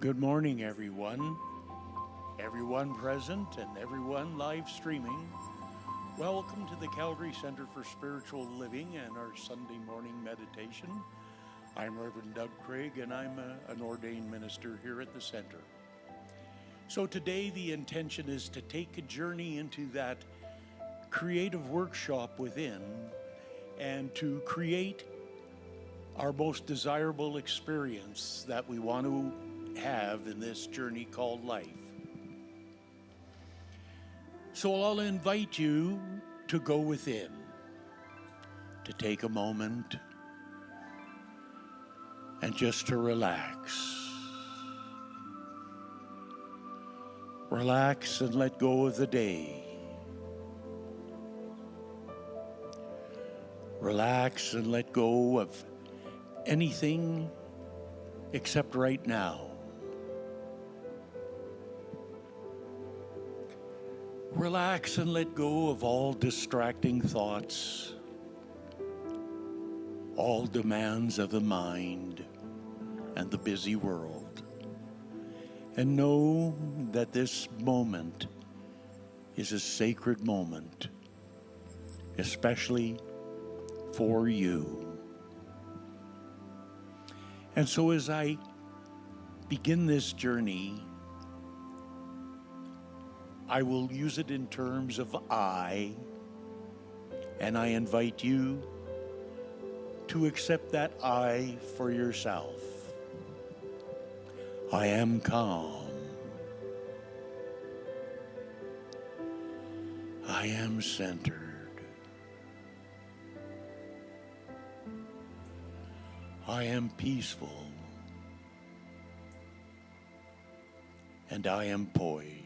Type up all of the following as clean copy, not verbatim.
Good morning, everyone. Everyone present and everyone live streaming. Welcome to the Calgary Center for Spiritual Living and our Sunday morning meditation. I'm Reverend Doug Craig, and I'm an ordained minister here at the center. So today the intention is to take a journey into that creative workshop within and to create our most desirable experience that we want to have in this journey called life. So I'll invite you to go within, to take a moment and just to relax. Relax and let go of the day. Relax and let go of anything except right now. Relax and let go of all distracting thoughts, all demands of the mind and the busy world. And know that this moment is a sacred moment, especially for you. And so as I begin this journey, I will use it in terms of I, and I invite you to accept that I for yourself. I am calm. I am centered. I am peaceful. And I am poised.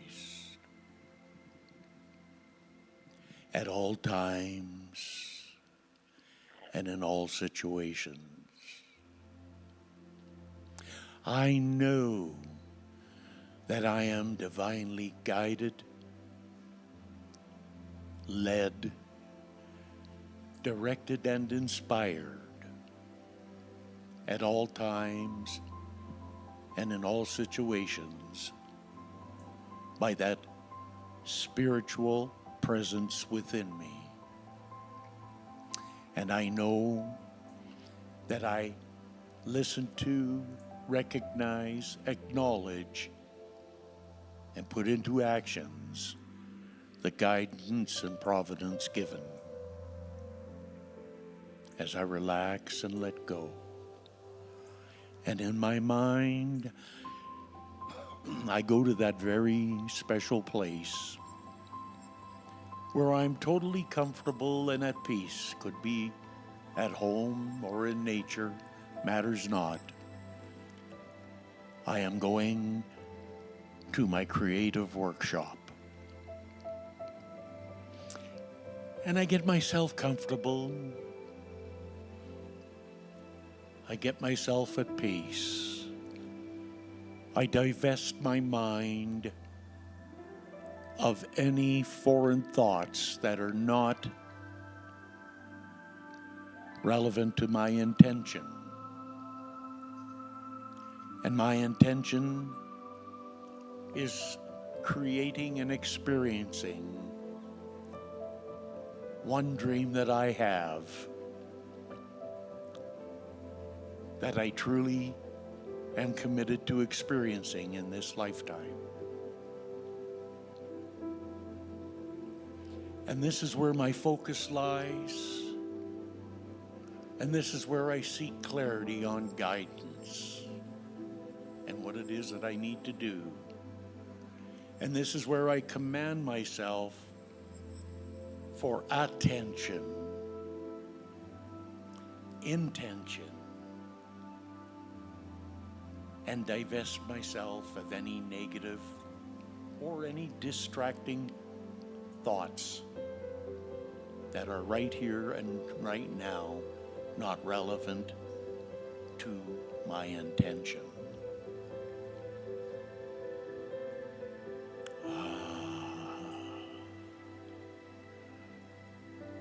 At all times and in all situations. I know that I am divinely guided, led, directed, and inspired at all times and in all situations by that spiritual presence within me. And I know that I listen to, recognize, acknowledge, and put into actions the guidance and providence given as I relax and let go. And in my mind, I go to that very special place where I'm totally comfortable and at peace. Could be at home or in nature, matters not. I am going to my creative workshop. And I get myself comfortable. I get myself at peace. I divest my mind of any foreign thoughts that are not relevant to my intention. And my intention is creating and experiencing one dream that I have, that I truly am committed to experiencing in this lifetime. And this is where my focus lies. And this is where I seek clarity on guidance and what it is that I need to do. And this is where I command myself for attention, intention, and divest myself of any negative or any distracting thoughts that are right here and right now not relevant to my intention.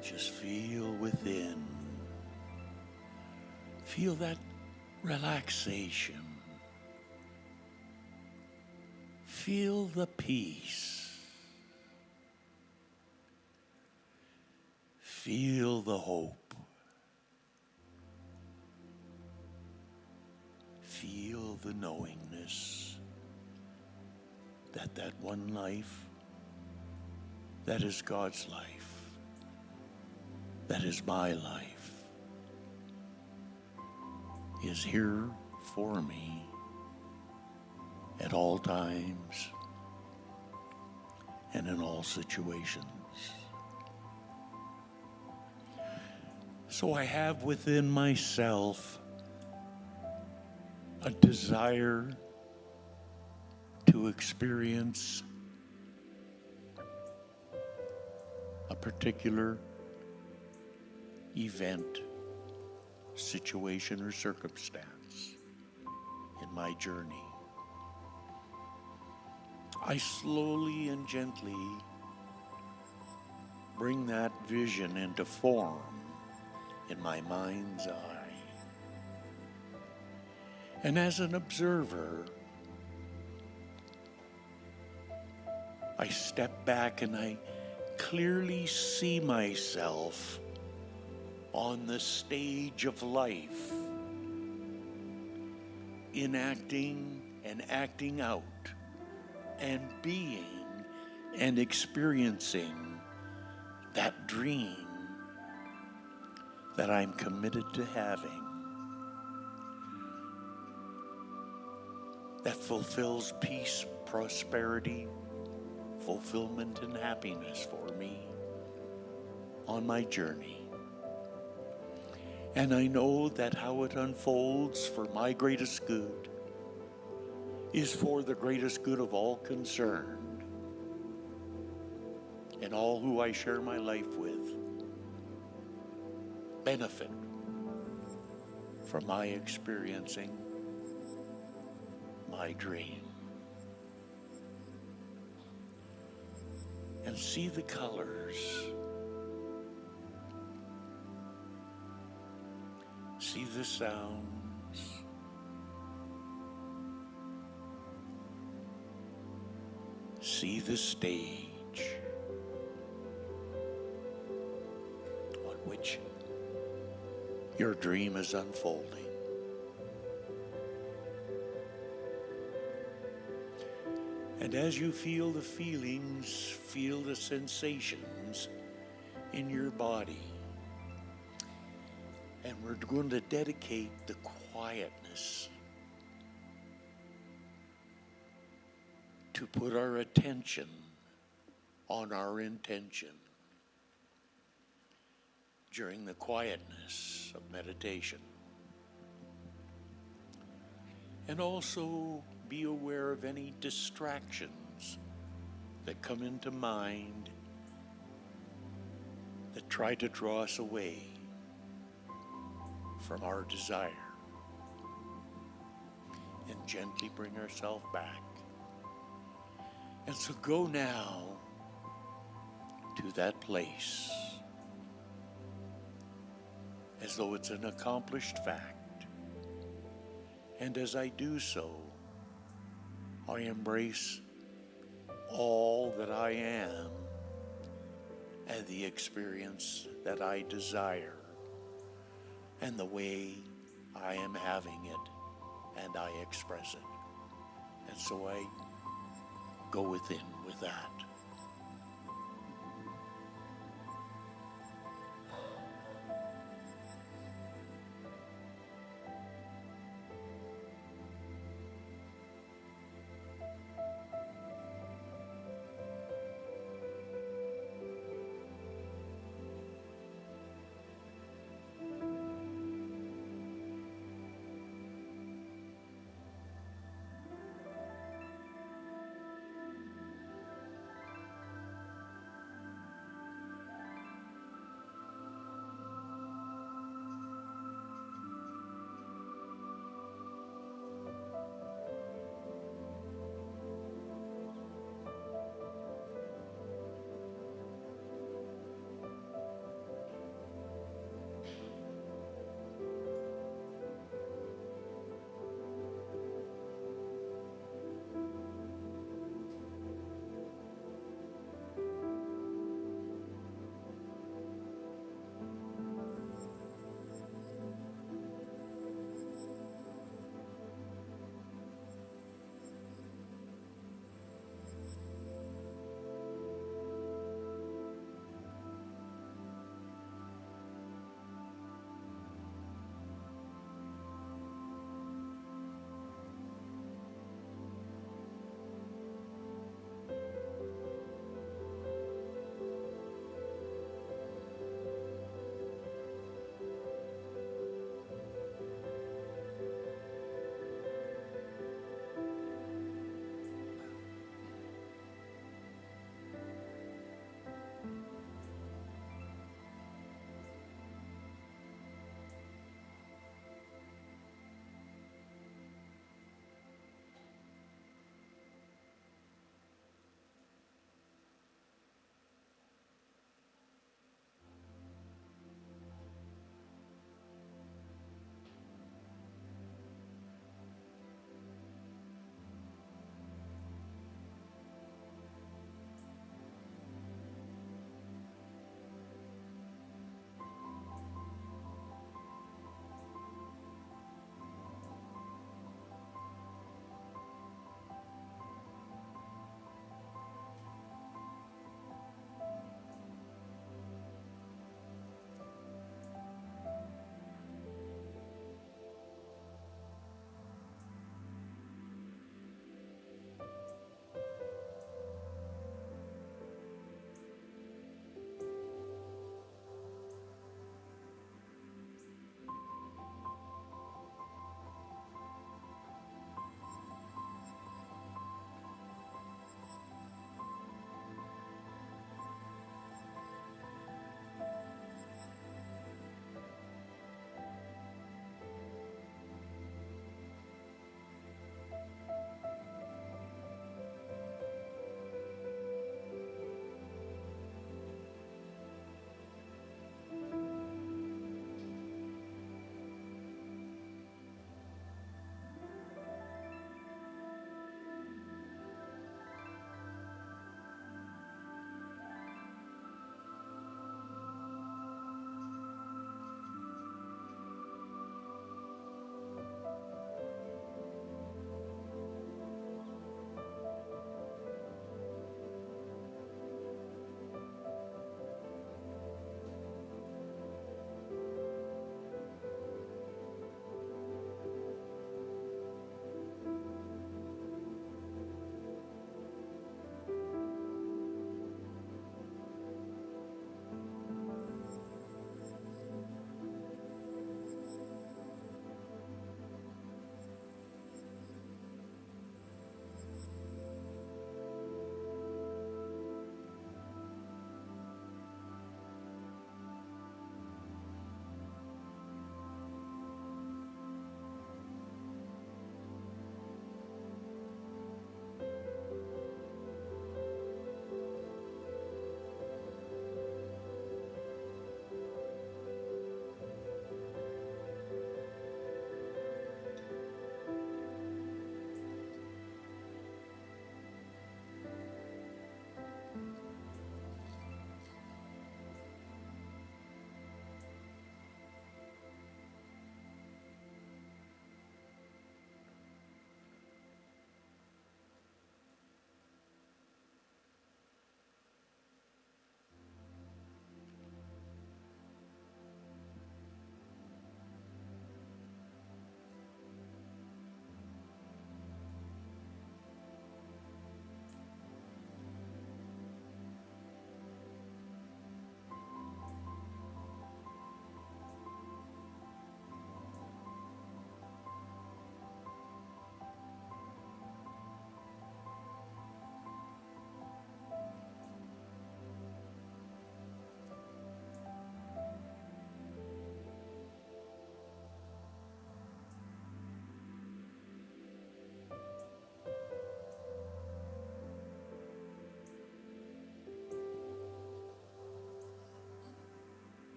Just feel within. Feel that relaxation. Feel the peace. Feel the hope. Feel the knowingness that that one life, that is God's life, that is my life, is here for me at all times and in all situations. So I have within myself a desire to experience a particular event, situation, or circumstance in my journey. I slowly and gently bring that vision into form in my mind's eye. And as an observer, I step back and I clearly see myself on the stage of life, enacting and acting out and being and experiencing that dream that I'm committed to having, that fulfills peace, prosperity, fulfillment, and happiness for me on my journey. And I know that how it unfolds for my greatest good is for the greatest good of all concerned and all who I share my life with benefit from my experiencing my dream. And see the colors. See the sounds. See the stage on which your dream is unfolding. And as you feel the feelings, feel the sensations in your body. And we're going to dedicate the quietness to put our attention on our intention during the quietness of meditation. And also be aware of any distractions that come into mind that try to draw us away from our desire, and gently bring ourselves back. And so go now to that place as though it's an accomplished fact. And as I do so, I embrace all that I am and the experience that I desire and the way I am having it and I express it. And so I go within with that.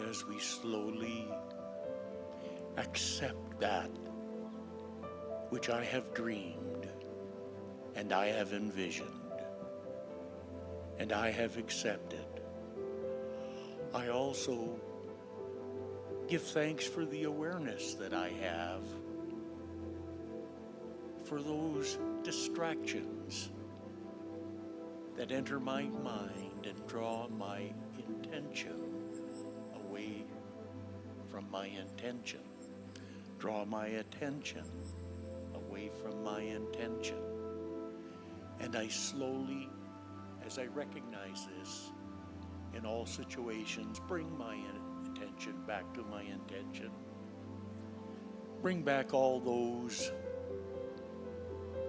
as we slowly accept that which I have dreamed and I have envisioned and I have accepted, I also give thanks for the awareness that I have for those distractions that enter my mind and draw my intention away from my intention, draw my attention away from my intention. And I slowly, as I recognize this in all situations, bring my attention back to my intention. Bring back all those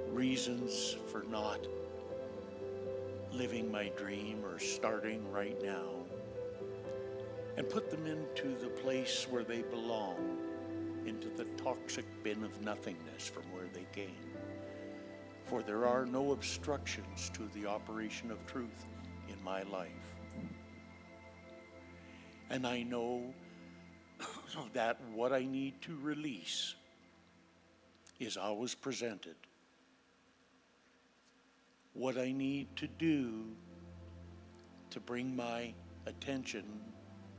reasons for not living my dream or starting right now, and put them into the place where they belong, into the toxic bin of nothingness from where they came. For there are no obstructions to the operation of truth in my life. And I know that what I need to release is always presented. What I need to do to bring my attention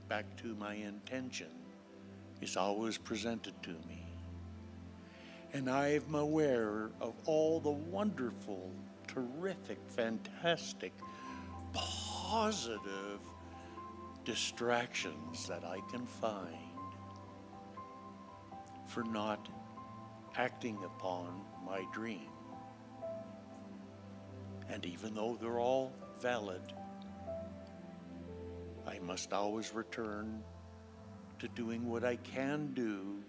back to my intention is always presented to me. And I'm aware of all the wonderful, terrific, fantastic, positive distractions that I can find for not acting upon my dream. And even though they're all valid, I must always return to doing what I can do,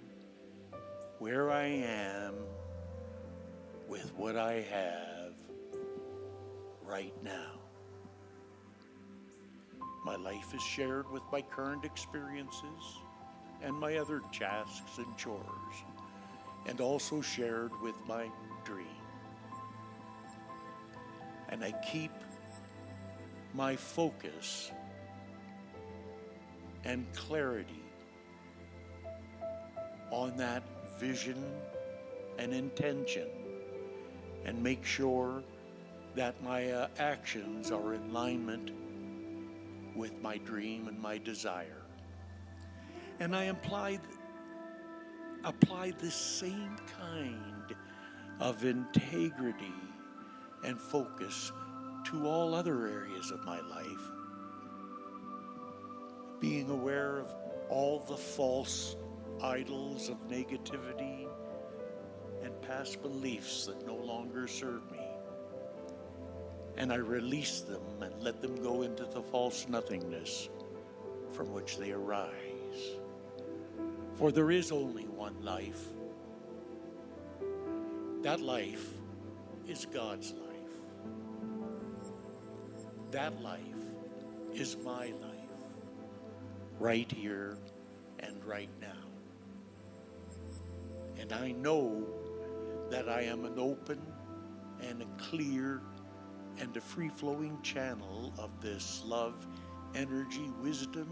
where I am, with what I have right now. My life is shared with my current experiences and my other tasks and chores, and also shared with my dream. And I keep my focus and clarity on that vision and intention, and make sure that my actions are in alignment with my dream and my desire. And I apply this same kind of integrity and focus to all other areas of my life, being aware of all the false idols of negativity and past beliefs that no longer serve me. And I release them and let them go into the false nothingness from which they arise. For there is only one life. That life is God's life. That life is my life, right here and right now. And I know that I am an open and a clear and a free-flowing channel of this love, energy, wisdom,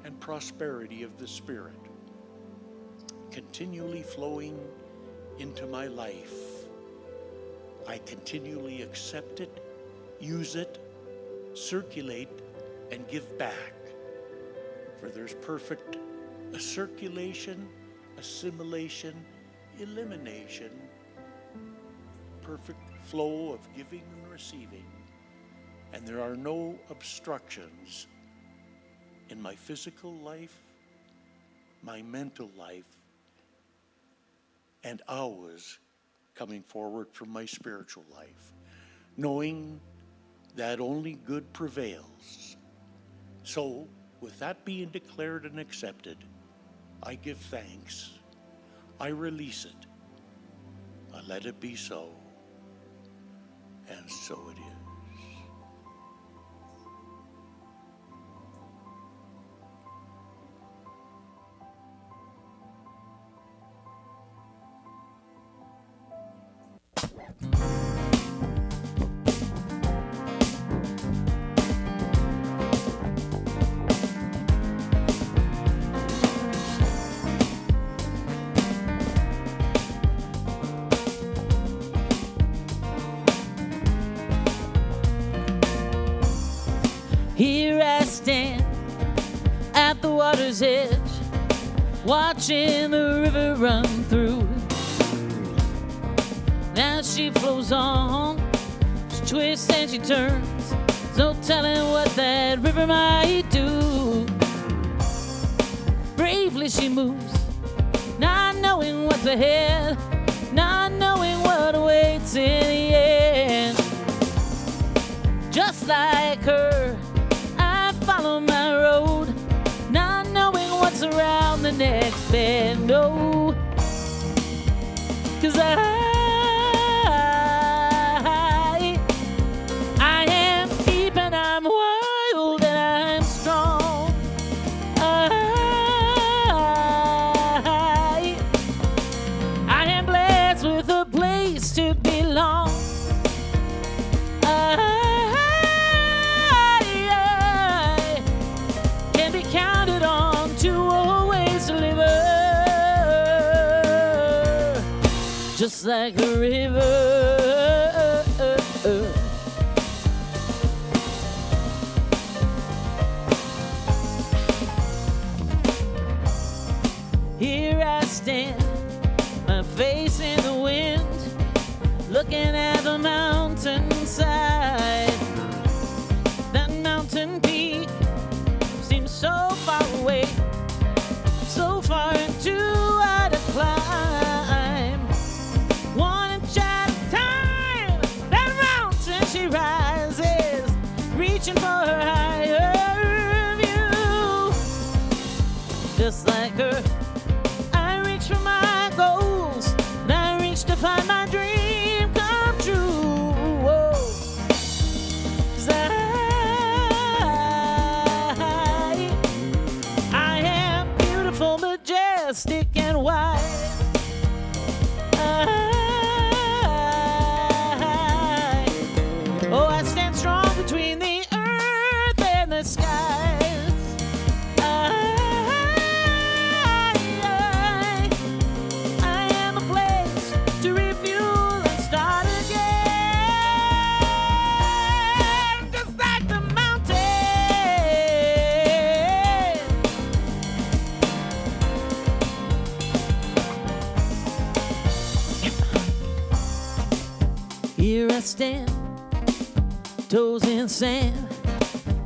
and prosperity of the Spirit, continually flowing into my life. I continually accept it, use it, circulate, and give back. For there's perfect circulation, assimilation, elimination, perfect flow of giving and receiving. And there are no obstructions in my physical life, my mental life, and always coming forward from my spiritual life, knowing that only good prevails. So, with that being declared and accepted, I give thanks, I release it, I let it be so, and so it is. water's edge, watching the river run through. Now she flows on, she twists and she turns, no telling what that river might do. Bravely she moves, not knowing what's ahead, not knowing what awaits in the end. Just like her, I follow my road, not knowing what's around the next bend. No, 'cause I am deep and I'm wild and I'm strong. I am blessed with a place to belong. Can be counted on to always deliver, just like a river. Here I stand, my face in the wind, looking at the mountainside. That mountain peak seems so far away, so far into wide to climb. One inch at a time, that mountain she rises, reaching for her higher view. Just like her, I reach for my goals, and I reach to find my dream come true. Whoa. 'Cause I am beautiful, majestic, and wide. I stand strong between the earth and the skies. I am a place to refuel and start again, just like the mountain. Here I stand, toes in sand,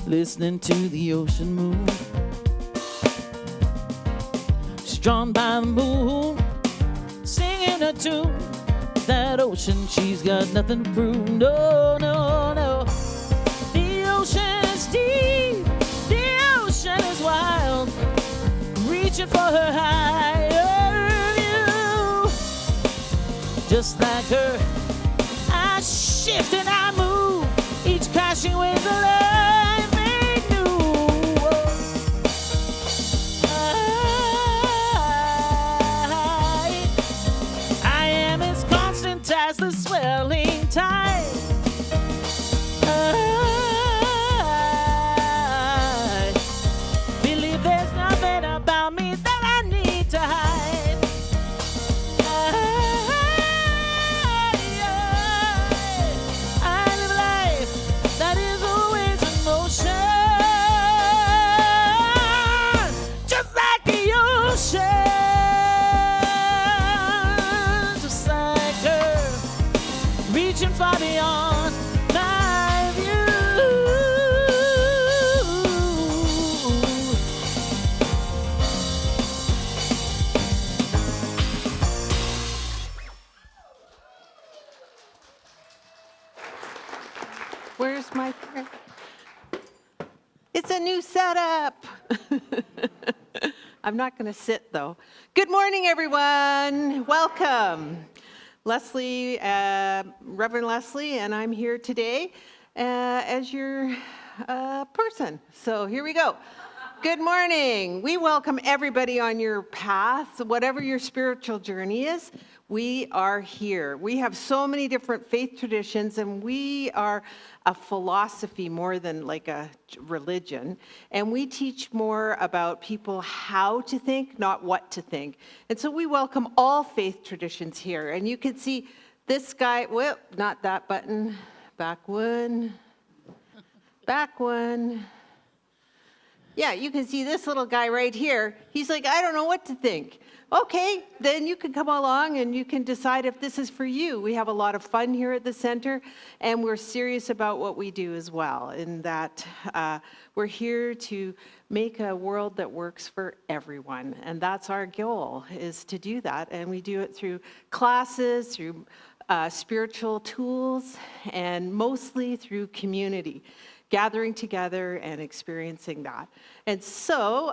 listening to the ocean move. She's drawn by the moon, singing a tune. That ocean, she's got nothing to prove. No, no, no. The ocean is deep, the ocean is wild, reaching for her higher view. Just like her, I shift and I move, each crashing wave of life made new. I am as constant as the swelling tide. I believe there's nothing about me that I need to hide. I live a life that is always in motion, just like the ocean, just like her, reaching far beyond my view. Where's my friend? It's a new setup. I'm not going to sit, though. Good morning, everyone. Welcome. Lesley, Reverend Lesley, and I'm here today as your person. So here we go. Good morning. We welcome everybody on your path, whatever your spiritual journey is. We are here. We have so many different faith traditions, and we are a philosophy more than like a religion. And we teach more about people how to think, not what to think. And so we welcome all faith traditions here. And you can see this guy, well, not that button, back one, Yeah, you can see this little guy right here. He's like, I don't know what to think. Okay, then you can come along and you can decide if this is for you. We have a lot of fun here at the center, and we're serious about what we do as well, in that we're here to make a world that works for everyone. And that's our goal, is to do that. And we do it through classes, through spiritual tools, and mostly through community, gathering together and experiencing that. And so,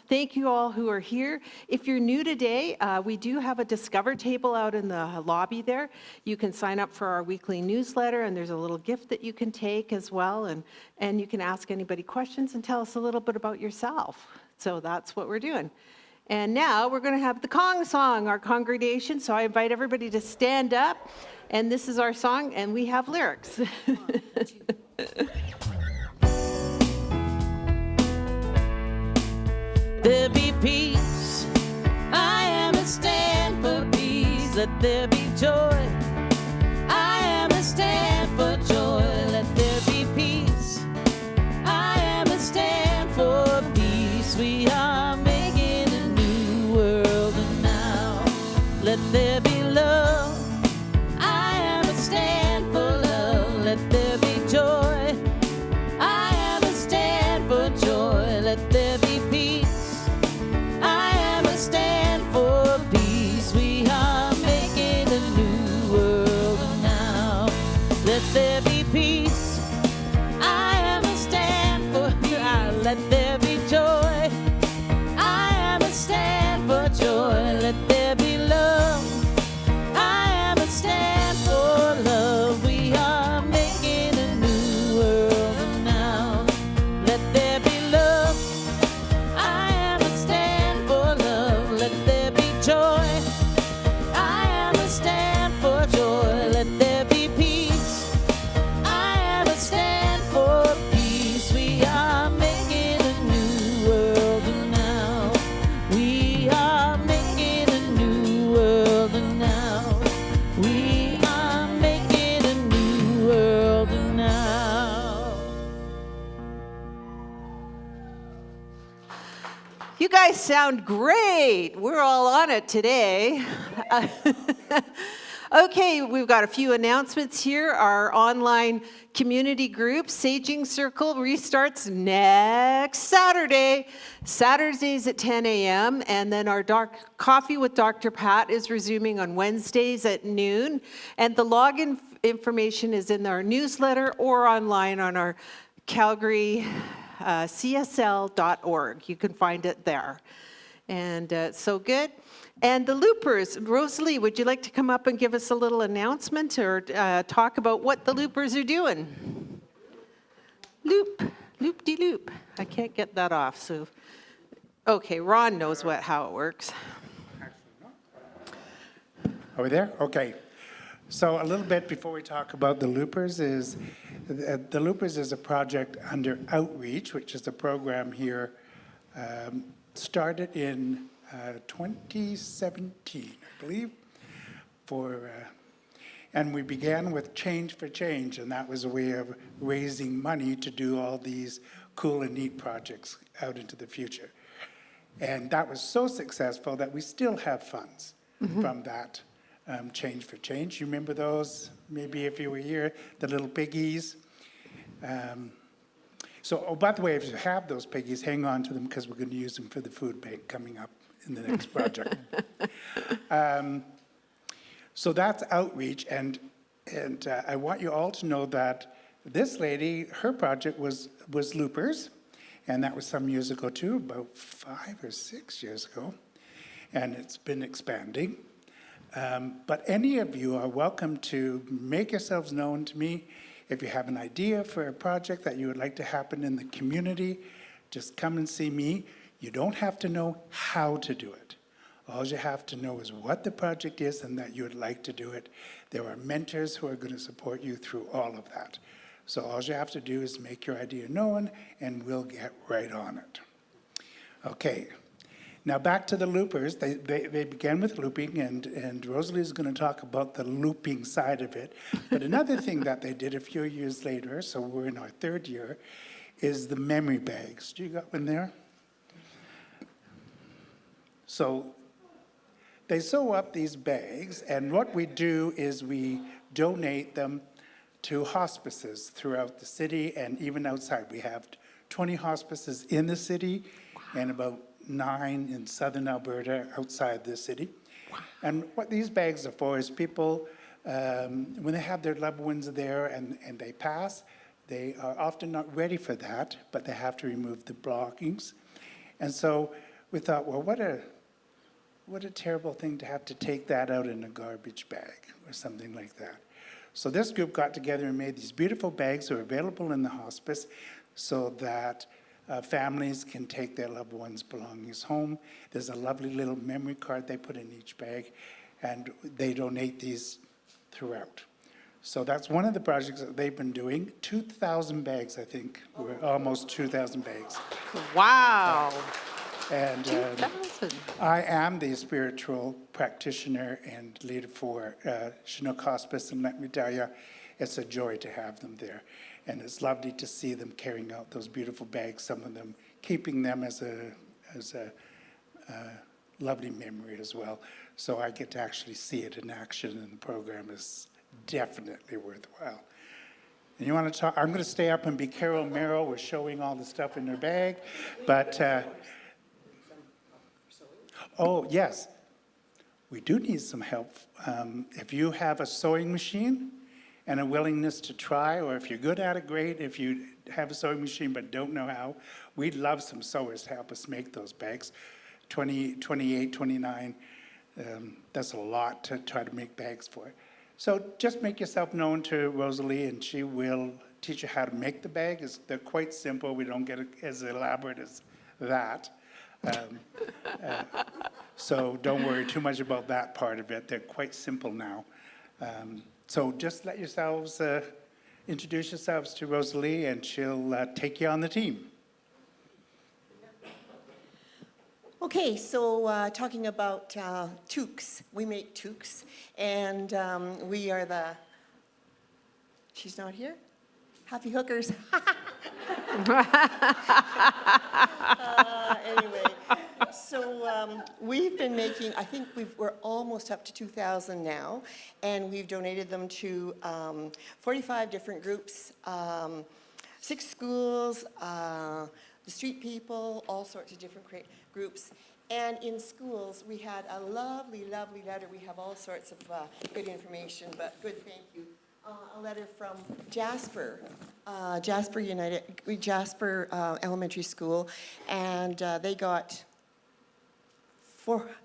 thank you all who are here. If you're new today, we do have a Discover table out in the lobby there. You can sign up for our weekly newsletter, and there's a little gift that you can take as well. And you can ask anybody questions and tell us a little bit about yourself. So that's what we're doing. And now we're going to have the Kong song, our congregation. So I invite everybody to stand up. And this is our song, and we have lyrics. There be peace, I am a stand for peace. Let there be joy, I am a stand for joy. Let there be peace, I am a stand for peace. We are making a new world now. Let there be love, I am a stand for love. Let there be joy, I am a stand for joy. Let there be peace, I am a stand for peace. We are making a new world now. Let there be peace, I am a stand for peace. Let there be joy, I am a stand for joy. Let there be love, I am a stand for love. We are making a new world now. Let there be love, I am a stand for love. Let there be joy, I am a stand for joy. Let there be peace, I am a stand for peace. We are making a new world now. We are making a new world now. We are making a new world now. You guys sound great. We're all on it today. Okay, we've got a few announcements here. Our online community group, Saging Circle, restarts next Saturday. Saturdays at 10 a.m. And then our Coffee with Dr. Pat is resuming on Wednesdays at noon. And the login information is in our newsletter or online on our Calgary csl.org. You can find it there. And so good. And the Loopers, Rosalie, would you like to come up and give us a little announcement or talk about what the Loopers are doing? Loop-de-loop. I can't get that off, so. Okay, Ron knows how it works. Are we there? Okay. So a little bit before we talk about the Loopers is, the Loopers is a project under Outreach, which is a program here, started in 2017, I believe, and we began with Change for Change, and that was a way of raising money to do all these cool and neat projects out into the future. And that was so successful that we still have funds from that Change for Change. You remember those? Maybe if you were here, the little piggies. So, by the way, if you have those piggies, hang on to them because we're going to use them for the food bank coming up in the next project. So that's Outreach, and I want you all to know that this lady, her project was Loopers, and that was some years ago too, about 5 or 6 years ago, and it's been expanding. But any of you are welcome to make yourselves known to me. If you have an idea for a project that you would like to happen in the community, just come and see me. You don't have to know how to do it. All you have to know is what the project is and that you would like to do it. There are mentors who are going to support you through all of that. So all you have to do is make your idea known, and we'll get right on it. Okay. Now back to the Loopers. They began with looping, and Rosalie is going to talk about the looping side of it. But another thing that they did a few years later, so we're in our 3rd year, is the memory bags. Do you got one there? So they sew up these bags, and what we do is we donate them to hospices throughout the city and even outside. We have 20 hospices in the city and about 9 in southern Alberta outside the city. And what these bags are for is people, when they have their loved ones there and they pass, they are often not ready for that, but they have to remove the blockings. And so we thought, well, what a terrible thing to have to take that out in a garbage bag or something like that. So this group got together and made these beautiful bags that are available in the hospice so that families can take their loved ones' belongings home. There's a lovely little memory card they put in each bag, and they donate these throughout. So that's one of the projects that they've been doing. 2,000 bags, I think. We're almost 2,000 bags. Wow. And 2,000. I am the spiritual practitioner and leader for Chinook Hospice, and let me tell you, it's a joy to have them there. And it's lovely to see them carrying out those beautiful bags, some of them keeping them as a lovely memory as well. So I get to actually see it in action, and the program is definitely worthwhile. And you want to talk? I'm going to stay up and be Carol Merrill. We're showing all the stuff in her bag, but oh yes, we do need some help. If you have a sewing machine and a willingness to try, or if you're good at it, great. If you have a sewing machine but don't know how, we'd love some sewers to help us make those bags. 20, 28, 29, that's a lot to try to make bags for. So just make yourself known to Rosalie, and she will teach you how to make the bag. They're quite simple. We don't get it as elaborate as that. So don't worry too much about that part of it. They're quite simple now. So just let yourselves introduce yourselves to Rosalie, and she'll take you on the team. Okay, so talking about toques, we make toques, and we are the, she's not here? Happy hookers. Anyway, so we've been making, I think we're almost up to 2,000 now, and we've donated them to 45 different groups, 6 schools, the street people, all sorts of different groups. And in schools, we had a lovely, lovely letter. We have all sorts of good information, but good, thank you. A letter from Jasper, Jasper Elementary School, and they got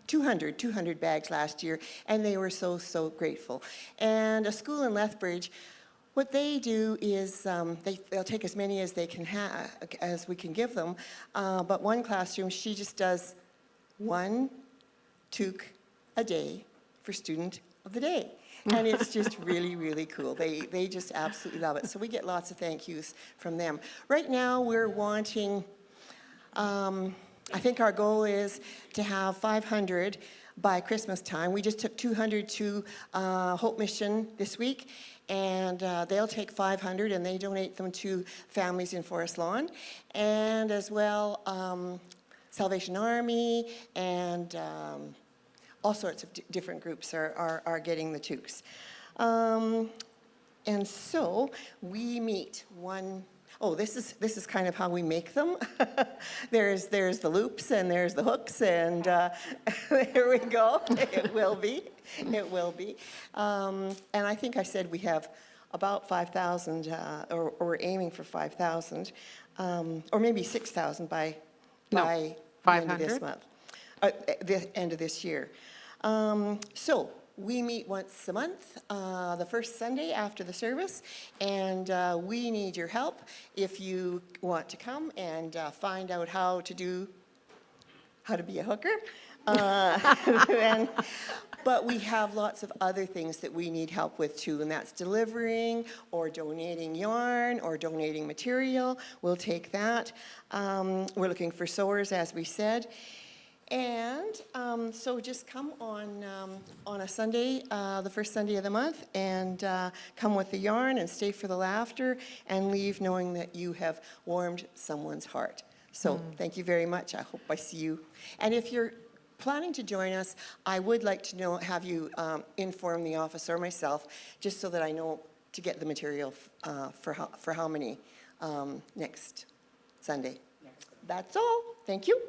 200 bags last year, and they were so, so grateful. And a school in Lethbridge, what they do is they'll take as many as they can have, as we can give them, but one classroom, she just does 1 toque a day for student of the day. And it's just really, really cool. They just absolutely love it. So we get lots of thank yous from them. Right now, we're wanting, I think our goal is to have 500 by Christmas time. We just took 200 to Hope Mission this week, and they'll take 500 and they donate them to families in Forest Lawn. And as well, Salvation Army and all sorts of different groups are getting the toques. And so we meet this is kind of how we make them. there's the loops and there's the hooks, and there we go. It will be. And I think I said we have about 5,000, or we're aiming for 5,000, or maybe 6,000 by the end of this month, the end of this year. So we meet once a month, the first Sunday after the service, and we need your help if you want to come and find out how to be a hooker. But we have lots of other things that we need help with too, and that's delivering or donating yarn or donating material. We'll take that. We're looking for sewers, as we said. And so just come on a Sunday, the first Sunday of the month, and come with the yarn and stay for the laughter and leave knowing that you have warmed someone's heart. So thank you very much. I hope I see you. And if you're planning to join us, I would like to have you inform the office or myself, just so that I know to get the material for how many next Sunday. That's all. Thank you.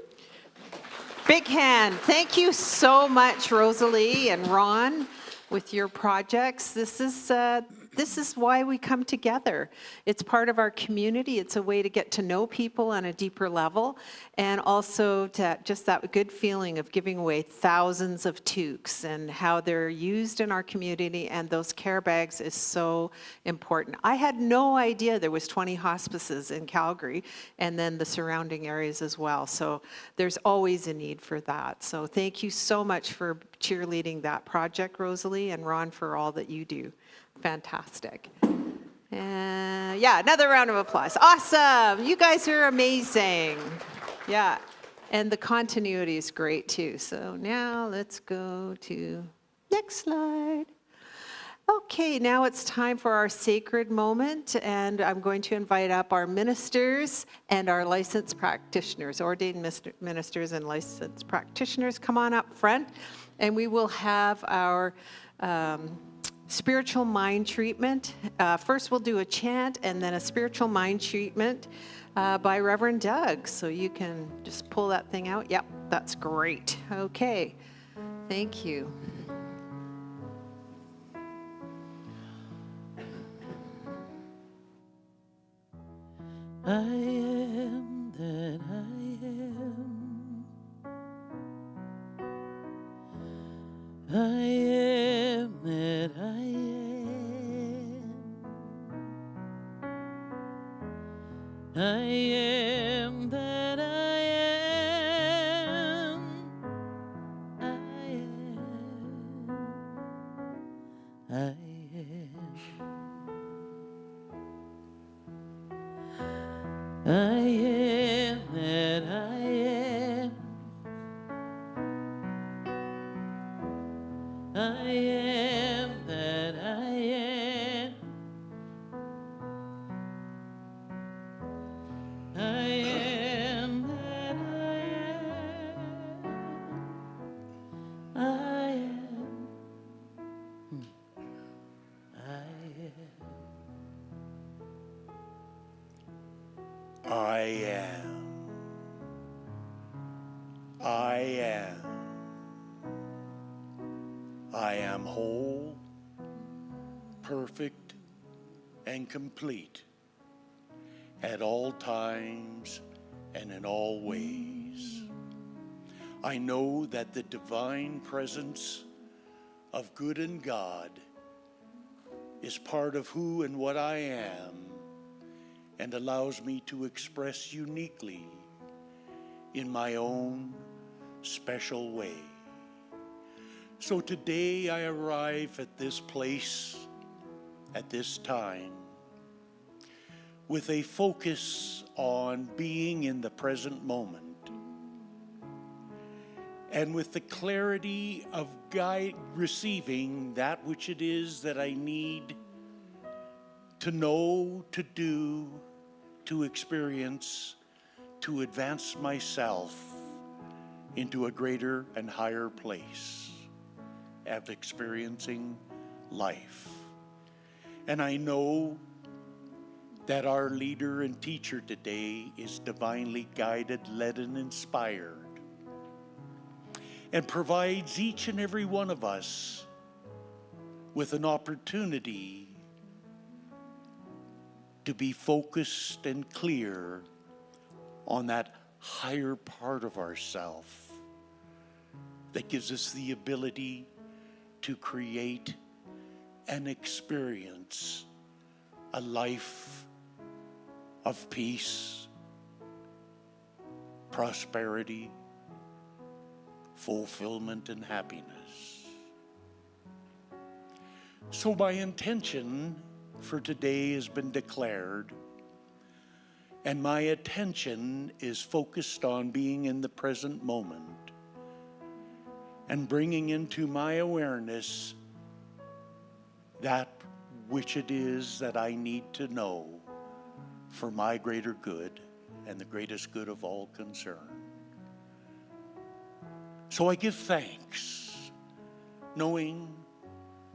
Big hand. Thank you so much, Rosalie and Ron, with your projects. This is why we come together. It's part of our community. It's a way to get to know people on a deeper level, and also to just that good feeling of giving away thousands of toques and how they're used in our community, and those care bags is so important. I had no idea there was 20 hospices in Calgary and then the surrounding areas as well. So there's always a need for that. So thank you so much for cheerleading that project, Rosalie, and Ron, for all that you do. Fantastic. Yeah, another round of applause. Awesome. You guys are amazing. Yeah. And the continuity is great too. So now let's go to next slide. Okay, now it's time for our sacred moment, and I'm going to invite up our ministers and our licensed practitioners, ordained ministers and licensed practitioners. Come on up front, and we will have our spiritual mind treatment. First, we'll do a chant and then a spiritual mind treatment by Reverend Doug. So you can just pull that thing out. Yep, that's great. Okay, thank you. I am that I am. I am that I am. I am that I am. I am. I am. I am that I am. I am that I am. I am that I am. I am. I am. I am. I am whole, perfect, and complete at all times and in all ways. I know that the divine presence of good and God is part of who and what I am, and allows me to express uniquely in my own special way. So today I arrive at this place, at this time, with a focus on being in the present moment, and with the clarity of receiving that which it is that I need to know, to do, to experience, to advance myself into a greater and higher place of experiencing life. And I know that our leader and teacher today is divinely guided, led, and inspired, and provides each and every one of us with an opportunity to be focused and clear on that higher part of ourself that gives us the ability to create and experience a life of peace, prosperity, fulfillment, and happiness. So my intention for today has been declared, and my attention is focused on being in the present moment. and bringing into my awareness that which it is that I need to know for my greater good and the greatest good of all concerned. So I give thanks, knowing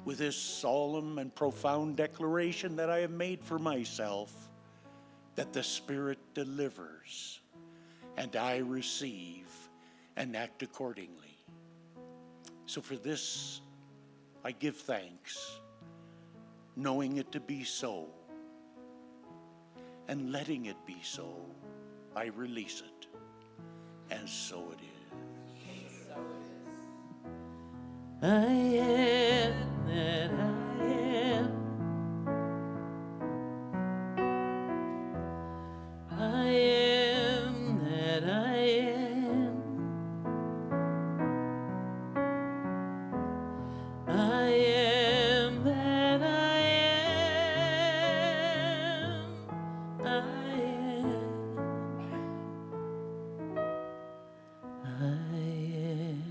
with this solemn and profound declaration that I have made for myself that the Spirit delivers and I receive and act accordingly. So for this, I give thanks, knowing it to be so, and letting it be so, I release it, and so it is. I am that I am. I am that I am. I am that I am. I am. I am.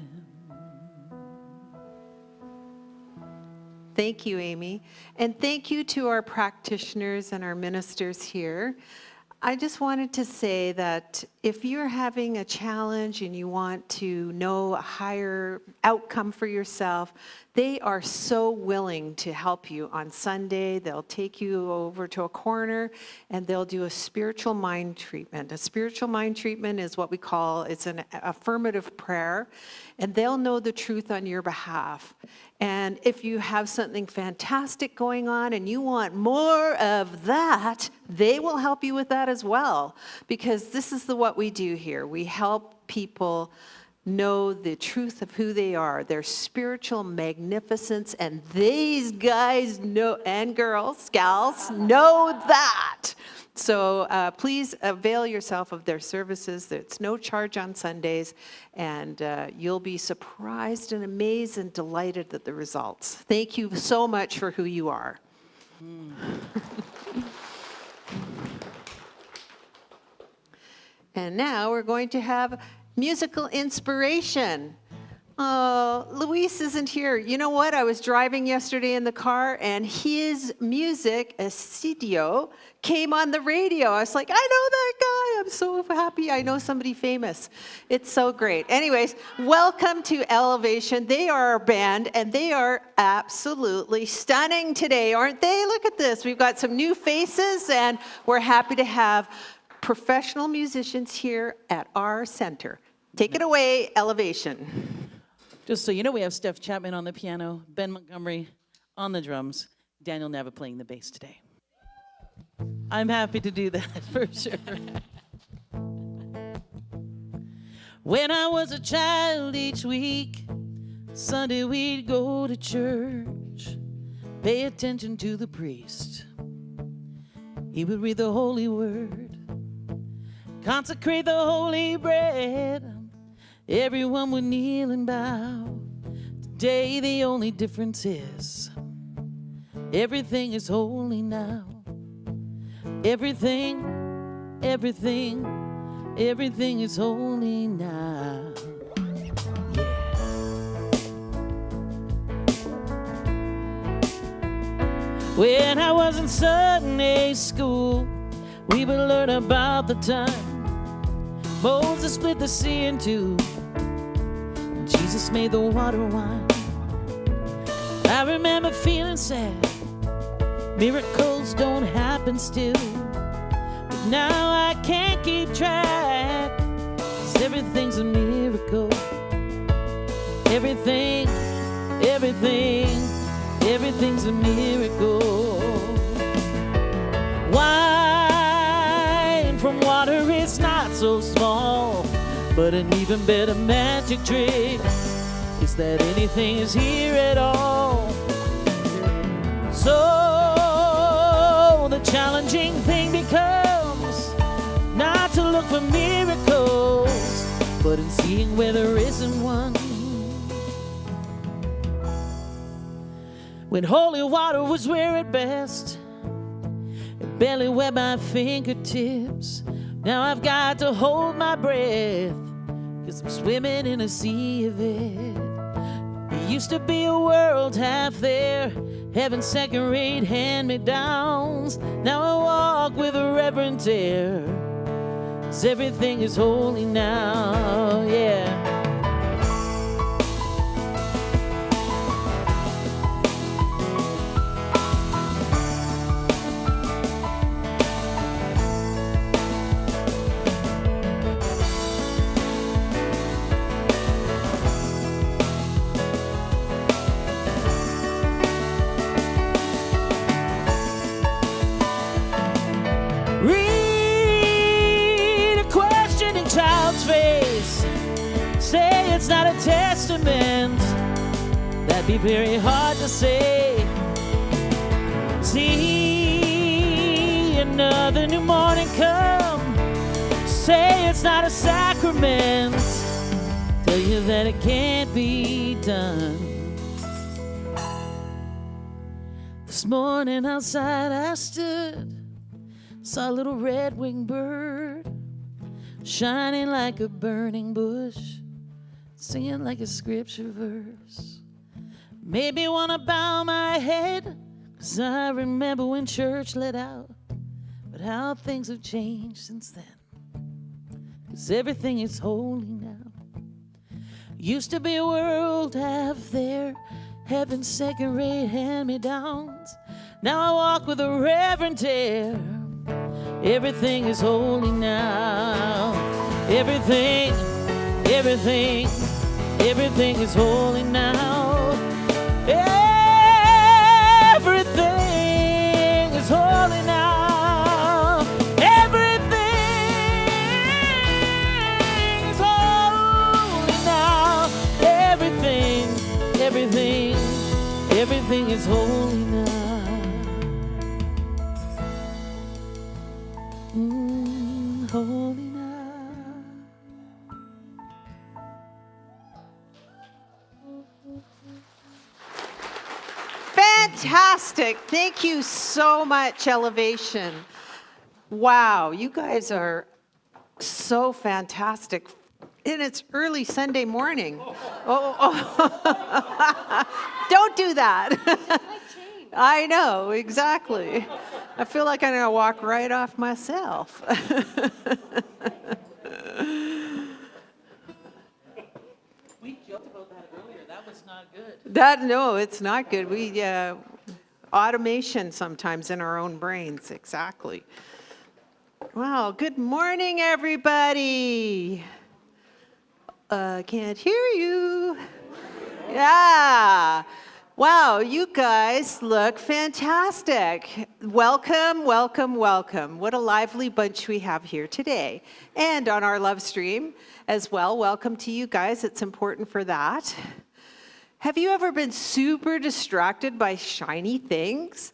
Thank you, Amy. And thank you to our practitioners and our ministers here. I just wanted to say that if you're having a challenge and you want to know a higher outcome for yourself, they are so willing to help you. On Sunday, they'll take you over to a corner and they'll do a spiritual mind treatment. A spiritual mind treatment is what we call, it's an affirmative prayer, and they'll know the truth on your behalf. And if you have something fantastic going on and you want more of that, they will help you with that as well. Because this is what we do here. We help people know the truth of who they are, their spiritual magnificence, and these guys know, and girls, gals, know that. So please avail yourself of their services. It's no charge on Sundays, and you'll be surprised and amazed and delighted at the results. Thank you so much for who you are. And now we're going to have musical inspiration. Oh, Luis isn't here. You know what? I was driving yesterday in the car, and his music, Asidio, came on the radio. I was like, I know that guy. I'm so happy I know somebody famous. It's so great. Anyways, welcome to Elevation. They are our band, and they are absolutely stunning today, aren't they? Look at this. We've got some new faces, and we're happy to have professional musicians here at our center. Take it away, Elevation. Just so you know, we have Steph Chapman on the piano, Ben Montgomery on the drums, Daniel Nava playing the bass today. I'm happy to do that for sure. When I was a child each week, Sunday we'd go to church, pay attention to the priest. He would read the holy word, consecrate the holy bread. Everyone would kneel and bow. Today the only difference is everything is holy now. Everything is holy now. Yeah. When I was in Sunday school, we would learn about the time Moses split the sea in two. Jesus made the water wine. I remember feeling sad. Miracles don't happen still. But now I can't keep track, 'cause everything's a miracle. Everything's a miracle. Wine from water is not so small, but an even better magic trick is that anything is here at all. So the challenging thing becomes not to look for miracles, but in seeing where there isn't one. When holy water was where at best, it barely wet my fingertips. Now I've got to hold my breath, 'cause I'm swimming in a sea of it. Used to be a world half there, heaven second-rate hand-me-downs. Now I walk with a reverent air, 'cause everything is holy now, yeah. Read a questioning child's face, say it's not a testament, that'd be very hard to say. See another new morning come, say it's not a sacrament, tell you that it can't be done. This morning outside I stood, saw a little red-winged bird shining like a burning bush, singing like a scripture verse. Made me wanna bow my head, 'cause I remember when church let out, but how things have changed since then, 'cause everything is holy now. Used to be a world half there, heaven's second-rate hand-me-downs. Now I walk with a reverent air, everything is holy now. Everything, everything, everything is holy now. Everything is holy now. Everything is holy now. Everything, everything, everything is holy now. Holy now. Fantastic. Thank you so much, Elevation. Wow, you guys are so fantastic. And it's early Sunday morning. Oh. Don't do that. I know, exactly. I feel like I'm going to walk right off myself. We joked about that earlier. That was not good. No, it's not good. We automation sometimes in our own brains. Exactly. Wow. Good morning, everybody. Can't hear you. Yeah. Wow, you guys look fantastic. Welcome, welcome, welcome. What a lively bunch we have here today. And on our love stream as well. Welcome to you guys. It's important for that. Have you ever been super distracted by shiny things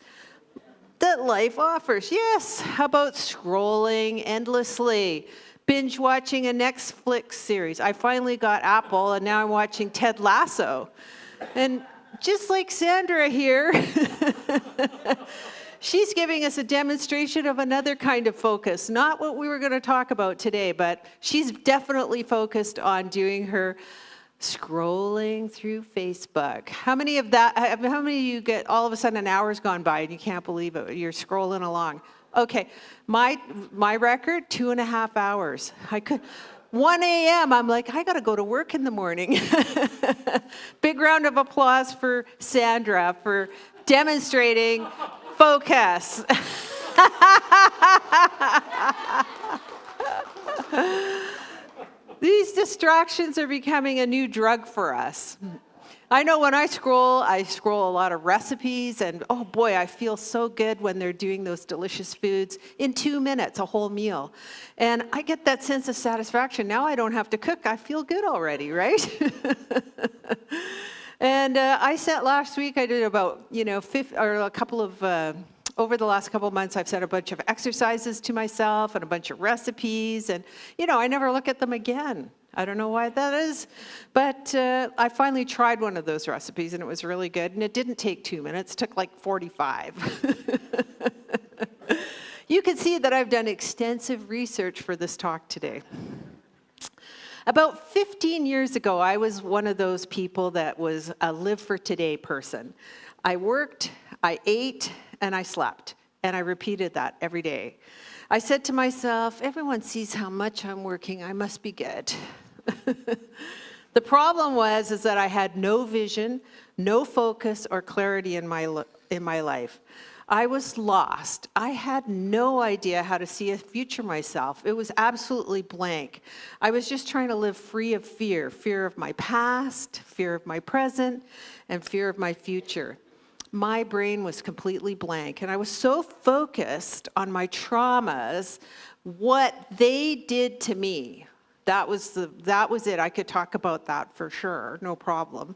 that life offers? Yes. How about scrolling endlessly? Binge watching a Netflix series. I finally got Apple and now I'm watching Ted Lasso. And just like Sandra here, she's giving us a demonstration of another kind of focus. Not what we were going to talk about today, but she's definitely focused on doing her scrolling through Facebook. How many of you get all of a sudden an hour's gone by and you can't believe it? You're scrolling along. Okay, my record, 2.5 hours. 1 a.m., I'm like, I got to go to work in the morning. Big round of applause for Sandra for demonstrating focus. These distractions are becoming a new drug for us. I know when I scroll a lot of recipes, and oh boy, I feel so good when they're doing those delicious foods in 2 minutes, a whole meal. And I get that sense of satisfaction. Now I don't have to cook, I feel good already, right? And I set last week, I did about, over the last couple of months, I've set a bunch of exercises to myself and a bunch of recipes, and I never look at them again. I don't know why that is, but I finally tried one of those recipes and it was really good, and it didn't take 2 minutes, it took like 45. You can see that I've done extensive research for this talk today. About 15 years ago, I was one of those people that was a live for today person. I worked, I ate, and I slept. And I repeated that every day. I said to myself, everyone sees how much I'm working, I must be good. The problem is that I had no vision, no focus or clarity in my life. I was lost. I had no idea how to see a future myself. It was absolutely blank. I was just trying to live free of fear of my past, fear of my present, and fear of my future. My brain was completely blank, and I was so focused on my traumas, what they did to me. That was it. I could talk about that for sure, no problem.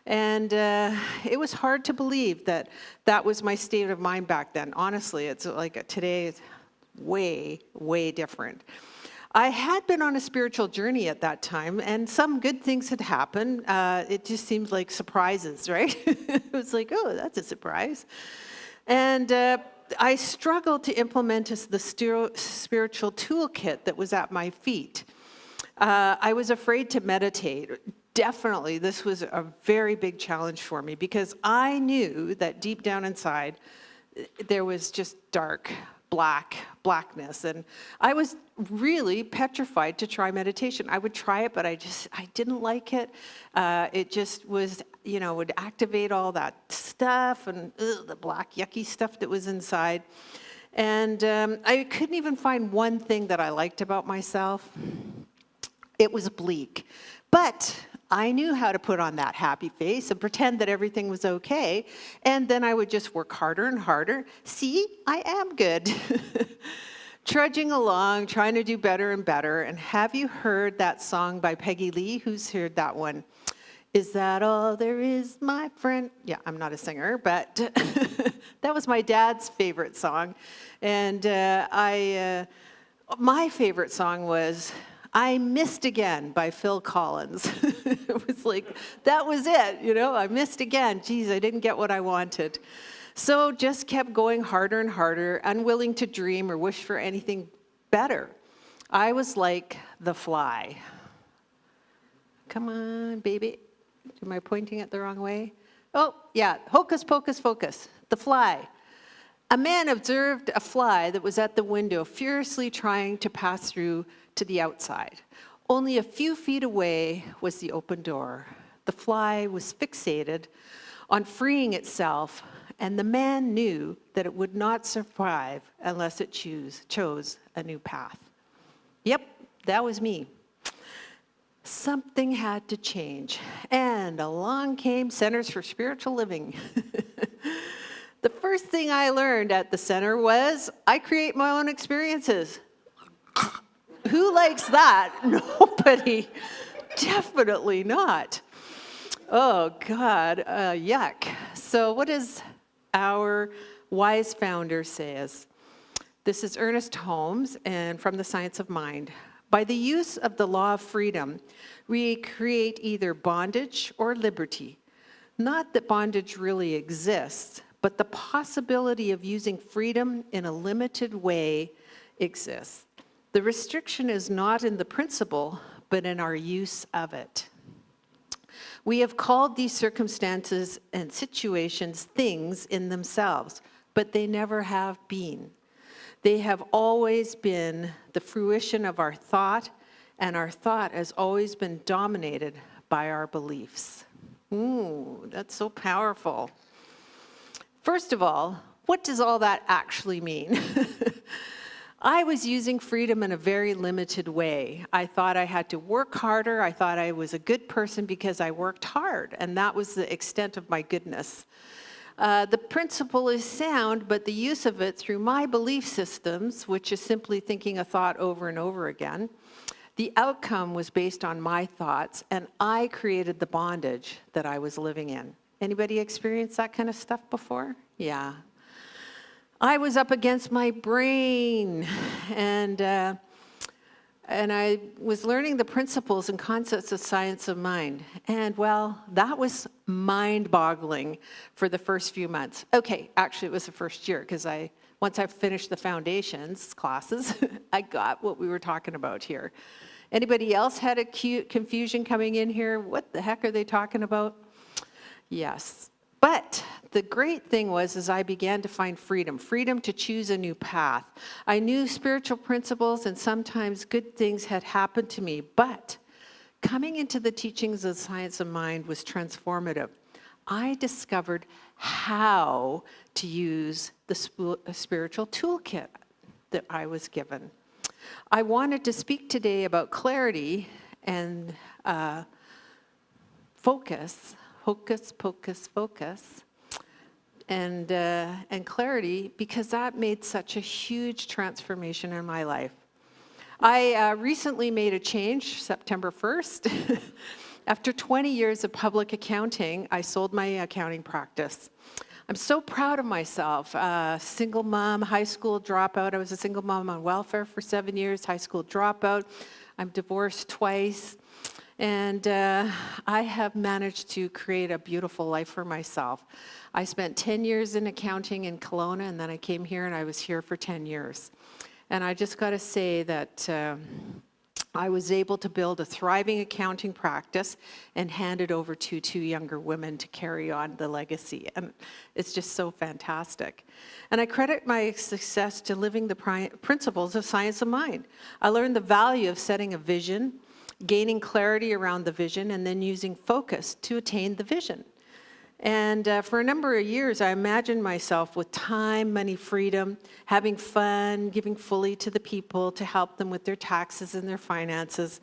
And it was hard to believe that that was my state of mind back then. Honestly, it's like today is way, way different. I had been on a spiritual journey at that time, and some good things had happened. It just seemed like surprises, right? It was like, oh, that's a surprise. And I struggled to implement the spiritual toolkit that was at my feet. I was afraid to meditate. Definitely, this was a very big challenge for me because I knew that deep down inside, there was just blackness. And I was really petrified to try meditation. I would try it, but I didn't like it. It just was, would activate all that stuff and the black yucky stuff that was inside. And I couldn't even find one thing that I liked about myself. It was bleak. But I knew how to put on that happy face and pretend that everything was okay. And then I would just work harder and harder. See, I am good. Trudging along, trying to do better and better. And have you heard that song by Peggy Lee? Who's heard that one? Is that all there is, my friend? Yeah, I'm not a singer, but that was my dad's favorite song. And my favorite song was I Missed Again by Phil Collins. It was like, that was it, I missed again. Geez, I didn't get what I wanted. So just kept going harder and harder, unwilling to dream or wish for anything better. I was like the fly. Come on, baby. Am I pointing it the wrong way? Oh, yeah, Hocus Pocus Focus, the fly. A man observed a fly that was at the window, furiously trying to pass through to the outside. Only a few feet away was the open door. The fly was fixated on freeing itself, and the man knew that it would not survive unless it chose a new path. Yep, that was me. Something had to change, and along came Centers for Spiritual Living. The first thing I learned at the center was I create my own experiences. Who likes that? Nobody. Definitely not. Oh, God, yuck. So what does our wise founder says? This is Ernest Holmes, and from The Science of Mind. By the use of the law of freedom, we create either bondage or liberty. Not that bondage really exists, but the possibility of using freedom in a limited way exists. The restriction is not in the principle, but in our use of it. We have called these circumstances and situations things in themselves, but they never have been. They have always been the fruition of our thought, and our thought has always been dominated by our beliefs. Ooh, that's so powerful. First of all, what does all that actually mean? I was using freedom in a very limited way. I thought I had to work harder. I thought I was a good person because I worked hard, and that was the extent of my goodness. The principle is sound, but the use of it through my belief systems, which is simply thinking a thought over and over again, the outcome was based on my thoughts, and I created the bondage that I was living in. Anybody experienced that kind of stuff before? Yeah. I was up against my brain, and I was learning the principles and concepts of science of mind. And, well, that was mind-boggling for the first few months. Okay, actually, it was the first year, because once I finished the foundations classes, I got what we were talking about here. Anybody else had a confusion coming in here? What the heck are they talking about? Yes. But the great thing was I began to find freedom to choose a new path. I knew spiritual principles and sometimes good things had happened to me, but coming into the teachings of Science of Mind was transformative. I discovered how to use the spiritual toolkit that I was given. I wanted to speak today about clarity and focus, hocus pocus focus, and clarity, because that made such a huge transformation in my life. I recently made a change, September 1st. After 20 years of public accounting, I sold my accounting practice. I'm so proud of myself. Single mom, high school dropout. I was a single mom on welfare for 7 years, high school dropout. I'm divorced twice. And I have managed to create a beautiful life for myself. I spent 10 years in accounting in Kelowna, and then I came here and I was here for 10 years. And I just got to say that I was able to build a thriving accounting practice and hand it over to 2 younger women to carry on the legacy. And it's just so fantastic. And I credit my success to living the principles of Science of Mind. I learned the value of setting a vision, gaining clarity around the vision, and then using focus to attain the vision. And for a number of years, I imagined myself with time, money, freedom, having fun, giving fully to the people to help them with their taxes and their finances.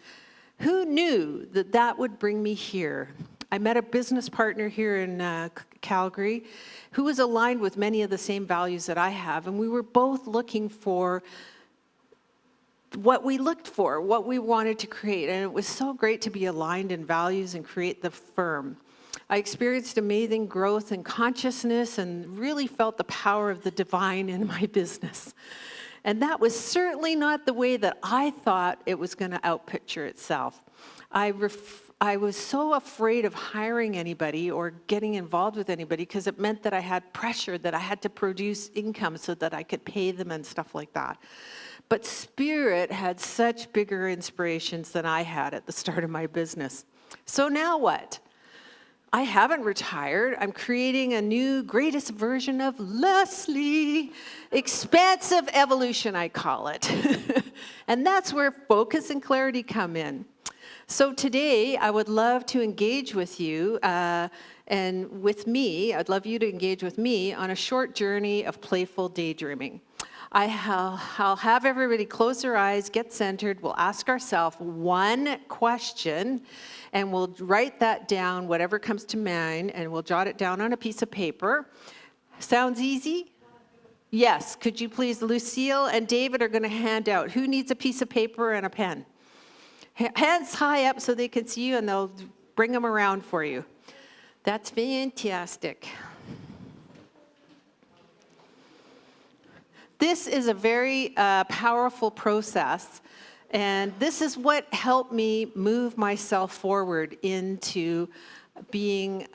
Who knew that that would bring me here? I met a business partner here in Calgary who was aligned with many of the same values that I have, and we were both looking for what we looked for, what we wanted to create. And it was so great to be aligned in values and create the firm. I experienced amazing growth and consciousness and really felt the power of the divine in my business. And that was certainly not the way that I thought it was going to outpicture itself. I was so afraid of hiring anybody or getting involved with anybody because it meant that I had pressure, that I had to produce income so that I could pay them and stuff like that. But Spirit had such bigger inspirations than I had at the start of my business. So now what? I haven't retired. I'm creating a new greatest version of Lesley. Expansive evolution, I call it. And that's where focus and clarity come in. So today, I would love to engage with you and with me. I'd love you to engage with me on a short journey of playful daydreaming. I'll have everybody close their eyes, get centered. We'll ask ourselves one question, and we'll write that down, whatever comes to mind, and we'll jot it down on a piece of paper. Sounds easy? Yes. Could you please, Lucille and David are going to hand out. Who needs a piece of paper and a pen? Hands high up so they can see you, and they'll bring them around for you. That's fantastic. This is a very powerful process, and this is what helped me move myself forward into being,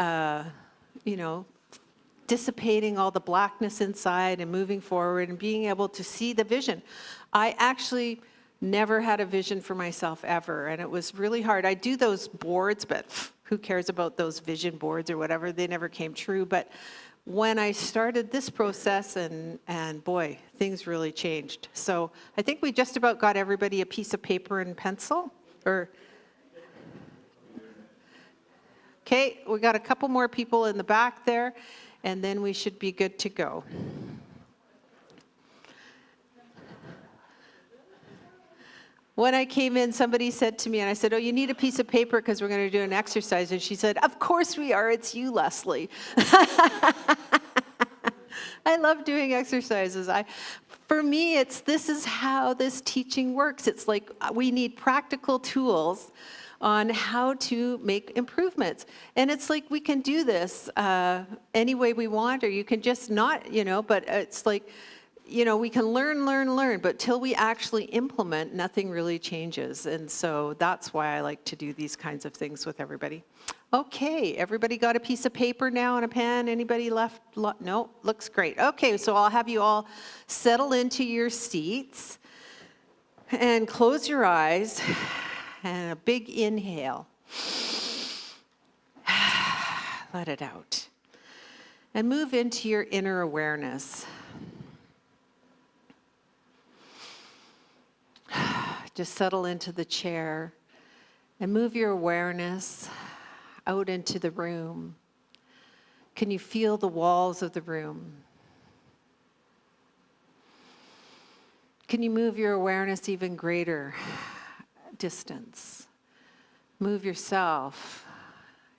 dissipating all the blackness inside and moving forward and being able to see the vision. I actually never had a vision for myself ever, and it was really hard. I do those boards, but who cares about those vision boards or whatever? They never came true. But when I started this process, and boy, things really changed. So I think we just about got everybody a piece of paper and pencil. Okay, we got a couple more people in the back there, and then we should be good to go. When I came in, somebody said to me, and I said, "Oh, you need a piece of paper because we're going to do an exercise." And she said, "Of course we are. It's you, Lesley." I love doing exercises. For me, this is how this teaching works. It's like we need practical tools on how to make improvements. And it's like we can do this any way we want, or you can just not, but it's like, we can learn, but till we actually implement, nothing really changes. And so that's why I like to do these kinds of things with everybody. Okay, everybody got a piece of paper now and a pen? Anybody left? No, looks great. Okay, so I'll have you all settle into your seats and close your eyes. and a big inhale. Let it out. And move into your inner awareness. Just settle into the chair and move your awareness out into the room. Can you feel the walls of the room? Can you move your awareness even greater distance? Move yourself,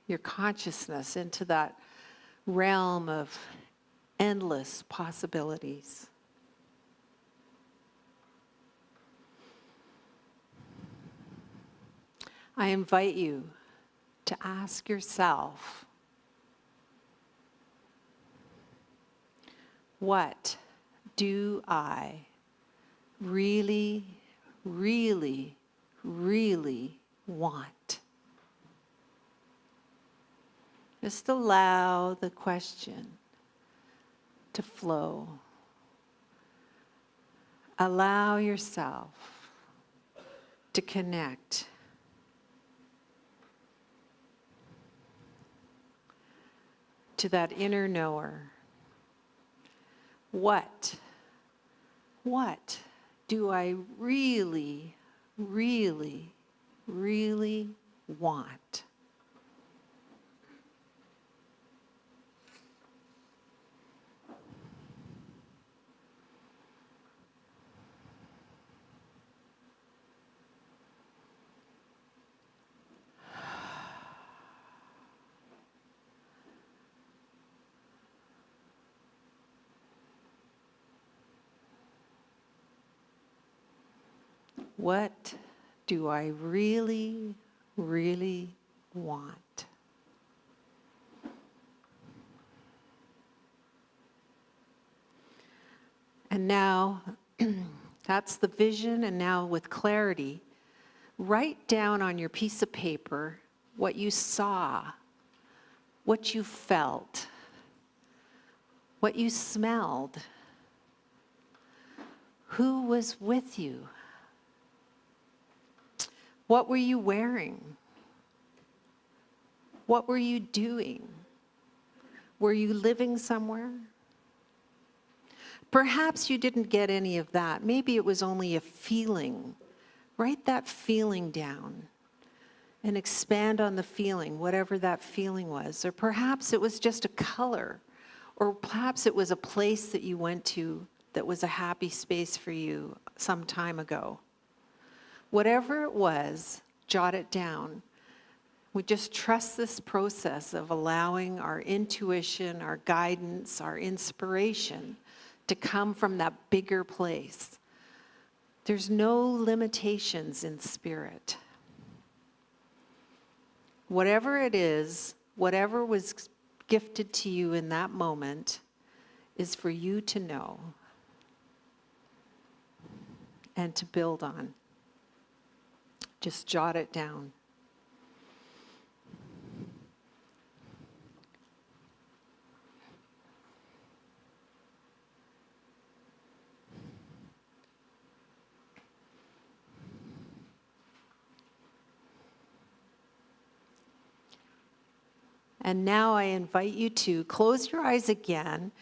your consciousness into that realm of endless possibilities. I invite you to ask yourself, what do I really, really, really want? Just allow the question to flow. Allow yourself to connect to that inner knower. What do I really, really, really want? What do I really, really want? And now, that's the vision, and now with clarity, write down on your piece of paper what you saw, what you felt, what you smelled, who was with you. What were you wearing? What were you doing? Were you living somewhere? Perhaps you didn't get any of that. Maybe it was only a feeling. Write that feeling down and expand on the feeling, whatever that feeling was. Or perhaps it was just a color. Or perhaps it was a place that you went to that was a happy space for you some time ago. Whatever it was, jot it down. We just trust this process of allowing our intuition, our guidance, our inspiration to come from that bigger place. There's no limitations in spirit. Whatever it is, whatever was gifted to you in that moment is for you to know and to build on. Just jot it down. And now I invite you to close your eyes again,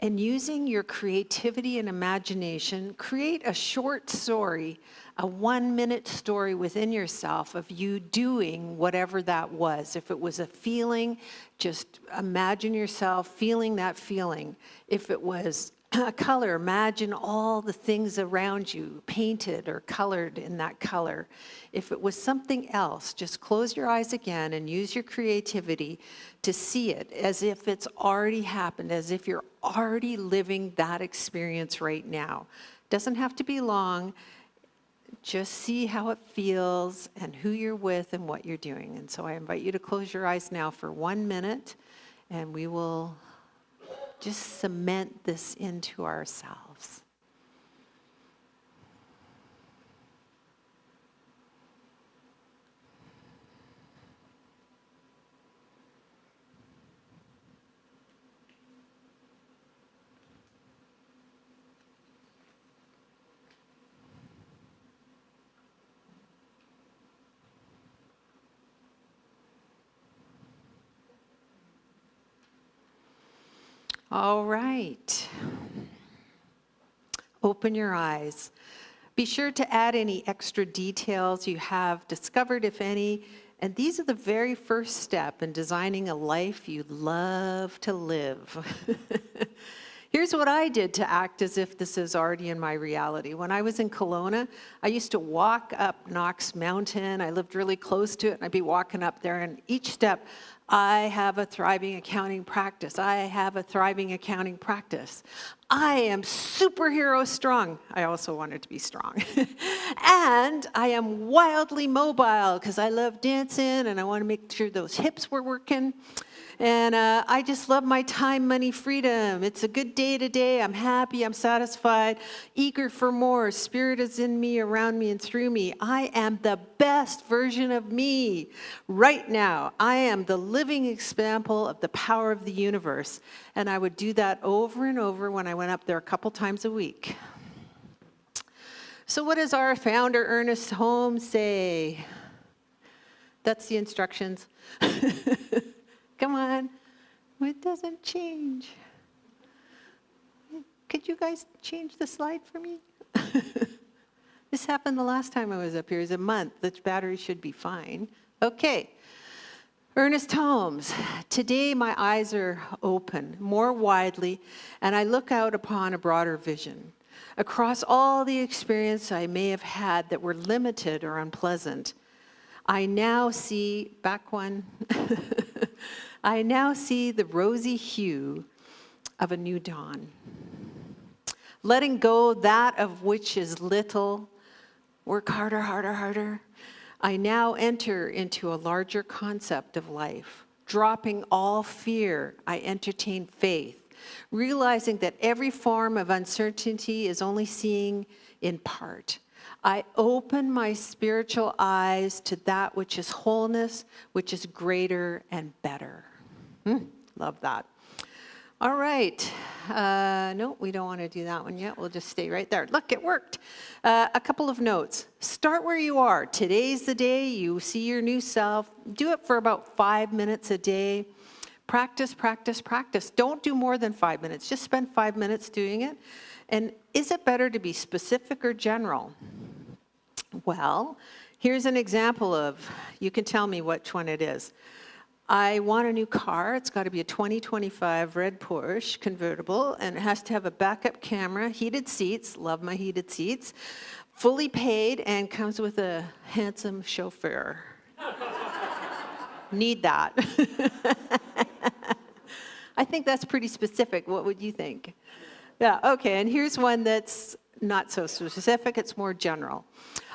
and using your creativity and imagination, create a short story, a 1-minute story within yourself of you doing whatever that was. If it was a feeling, just imagine yourself feeling that feeling. If it was a color, imagine all the things around you painted or colored in that color. If it was something else, just close your eyes again and use your creativity to see it as if it's already happened, as if you're already living that experience right now. Doesn't have to be long. Just see how it feels and who you're with and what you're doing. And so I invite you to close your eyes now for 1 minute, and we will just cement this into ourselves. All right. Open your eyes. Be sure to add any extra details you have discovered, if any. And these are the very first step in designing a life you love to live. Here's what I did to act as if this is already in my reality. When I was in Kelowna, I used to walk up Knox Mountain. I lived really close to it, and I'd be walking up there, and each step, I have a thriving accounting practice. I have a thriving accounting practice. I am superhero strong. I also wanted to be strong. And I am wildly mobile because I love dancing and I want to make sure those hips were working. And I just love my time, money, freedom. It's a good day today. I'm happy. I'm satisfied. Eager for more. Spirit is in me, around me, and through me. I am the best version of me right now. I am the living example of the power of the universe. And I would do that over and over when I went up there a couple times a week. So what does our founder, Ernest Holmes, say? That's the instructions. Come on. It doesn't change. Could you guys change the slide for me? This happened the last time I was up here. It was a month. The battery should be fine. Okay. Ernest Holmes. Today my eyes are open more widely, and I look out upon a broader vision. Across all the experience I may have had that were limited or unpleasant, I now see, back one, I now see the rosy hue of a new dawn. Letting go that of which is little, work harder, harder, harder. I now enter into a larger concept of life. Dropping all fear, I entertain faith, realizing that every form of uncertainty is only seeing in part. I open my spiritual eyes to that which is wholeness, which is greater and better. Love that. All right. No, we don't want to do that one yet. We'll just stay right there. Look, it worked. A couple of notes. Start where you are. Today's the day you see your new self. Do it for about 5 minutes a day. Practice, practice, practice. Don't do more than 5 minutes. Just spend 5 minutes doing it. And is it better to be specific or general? Well, here's an example of, you can tell me which one it is. I want a new car. It's got to be a 2025 red Porsche convertible, and it has to have a backup camera, heated seats, love my heated seats, fully paid, and comes with a handsome chauffeur. Need that. I think that's pretty specific. What would you think? Yeah, okay, and here's one that's not so specific, it's more general.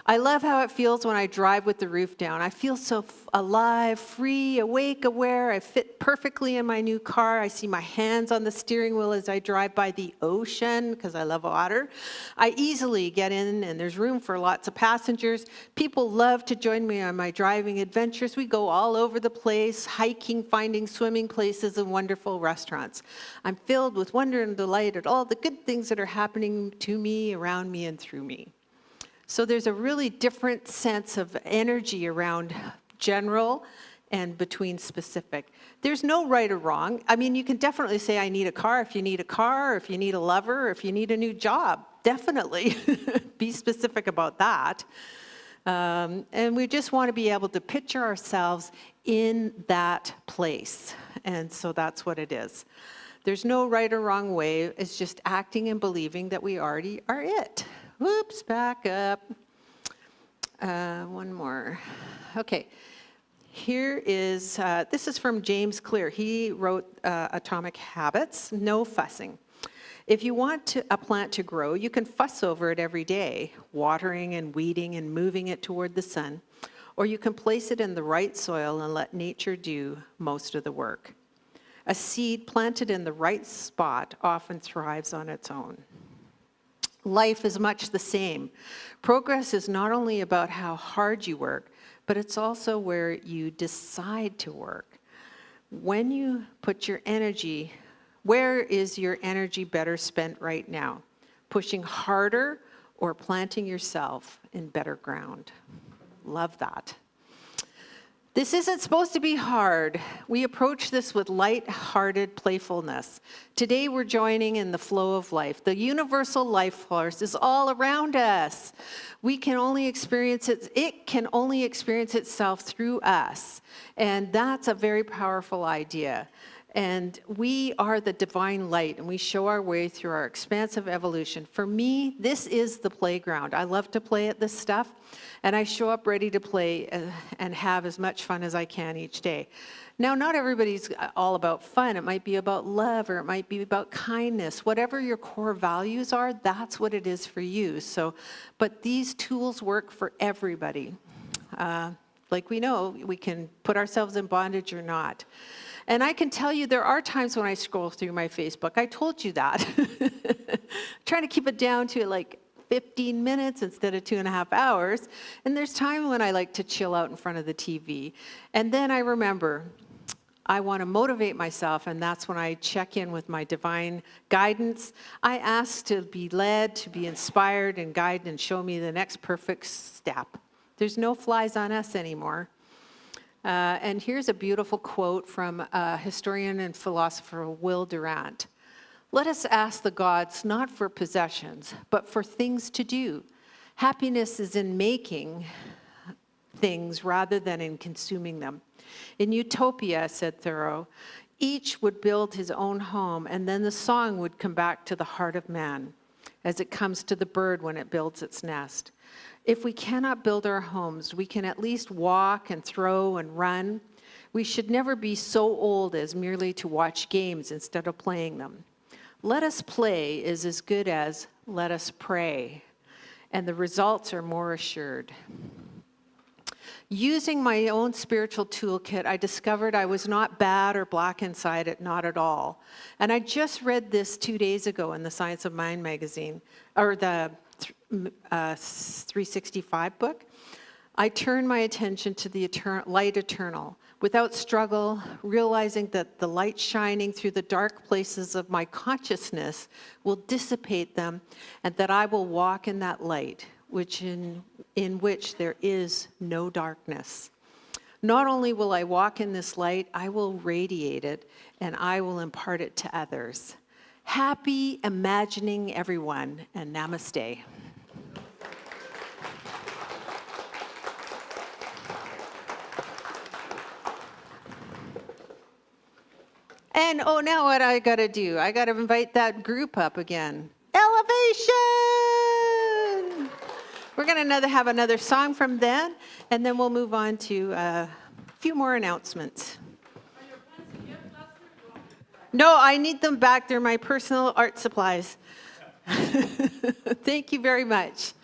I love how it feels when I drive with the roof down. I feel so alive, free, awake, aware. I fit perfectly in my new car. I see my hands on the steering wheel as I drive by the ocean because I love water. I easily get in and there's room for lots of passengers. People love to join me on my driving adventures. We go all over the place, hiking, finding swimming places and wonderful restaurants. I'm filled with wonder and delight at all the good things that are happening to me, around me, and through me. So there's a really different sense of energy around general and between specific. There's no right or wrong. I mean, you can definitely say, I need a car if you need a car, or if you need a lover, or if you need a new job. Definitely be specific about that. And we just want to be able to picture ourselves in that place. And so that's what it is. There's no right or wrong way. It's just acting and believing that we already are it. Whoops, back up. One more. Okay. Here is, this is from James Clear. He wrote Atomic Habits, no fussing. If you want a plant to grow, you can fuss over it every day, watering and weeding and moving it toward the sun. Or you can place it in the right soil and let nature do most of the work. A seed planted in the right spot often thrives on its own. Life is much the same. Progress is not only about how hard you work, but it's also where you decide to work. When you put your energy, where is your energy better spent right now? Pushing harder or planting yourself in better ground? Love that. This isn't supposed to be hard. We approach this with light-hearted playfulness. Today we're joining in the flow of life. The universal life force is all around us. We can only experience it can only experience itself through us. And that's a very powerful idea. And we are the divine light, and we show our way through our expansive evolution. For me, this is the playground. I love to play at this stuff, and I show up ready to play and have as much fun as I can each day. Now, not everybody's all about fun. It might be about love, or it might be about kindness. Whatever your core values are, that's what it is for you. So, but these tools work for everybody. Like we know, we can put ourselves in bondage or not. And I can tell you there are times when I scroll through my Facebook. I told you that. Trying to keep it down to like 15 minutes instead of 2.5 hours. And there's time when I like to chill out in front of the TV. And then I remember, I want to motivate myself, and that's when I check in with my divine guidance. I ask to be led, to be inspired and guided and show me the next perfect step. There's no flies on us anymore. And here's a beautiful quote from historian and philosopher Will Durant. Let us ask the gods not for possessions, but for things to do. Happiness is in making things rather than in consuming them. In Utopia, said Thoreau, each would build his own home, and then the song would come back to the heart of man, as it comes to the bird when it builds its nest. If we cannot build our homes, we can at least walk and throw and run. We should never be so old as merely to watch games instead of playing them. Let us play is as good as let us pray, and the results are more assured. Using my own spiritual toolkit, I discovered I was not bad or black inside it, not at all. And I just read this 2 days ago in the Science of Mind magazine, or the 365 book. I turned my attention to the light eternal, without struggle, realizing that the light shining through the dark places of my consciousness will dissipate them, and that I will walk in that light, in which there is no darkness. Not only will I walk in this light, I will radiate it, and I will impart it to others. Happy imagining, everyone, and namaste. And now what I gotta do? I gotta invite that group up again. Elevation! We're gonna have another song from them, and then we'll move on to a few more announcements. No, I need them back. They're my personal art supplies. Thank you very much.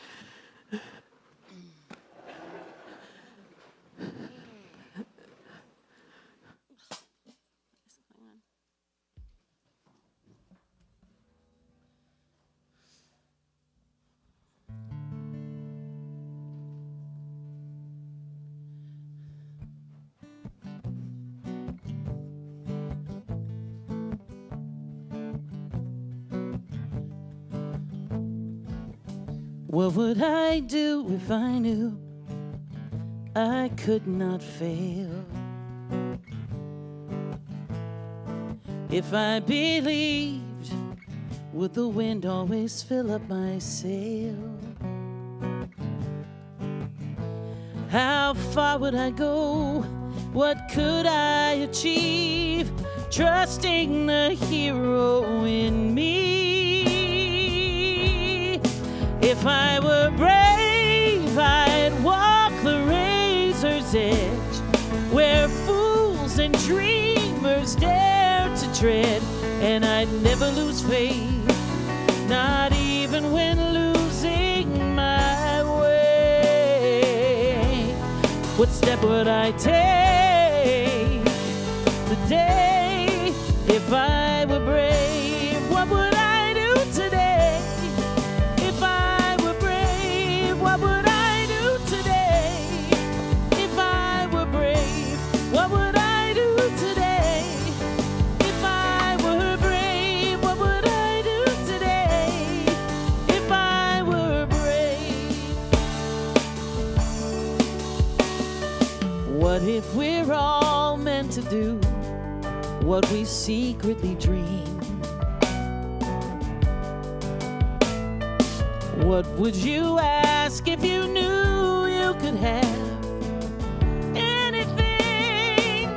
What would I do if I knew I could not fail? If I believed, would the wind always fill up my sail? How far would I go? What could I achieve? Trusting the hero in me. If I were brave, I'd walk the razor's edge, where fools and dreamers dare to tread, and I'd never lose faith, not even when losing my way. What step would I take today if I were brave? What would I do today? If I were brave, what would I do today? If I were brave, what would I do today? If I were brave, what would I do today? If I were brave. What if if we're all meant to do what we secretly dream, what would you ask if you knew you could have anything?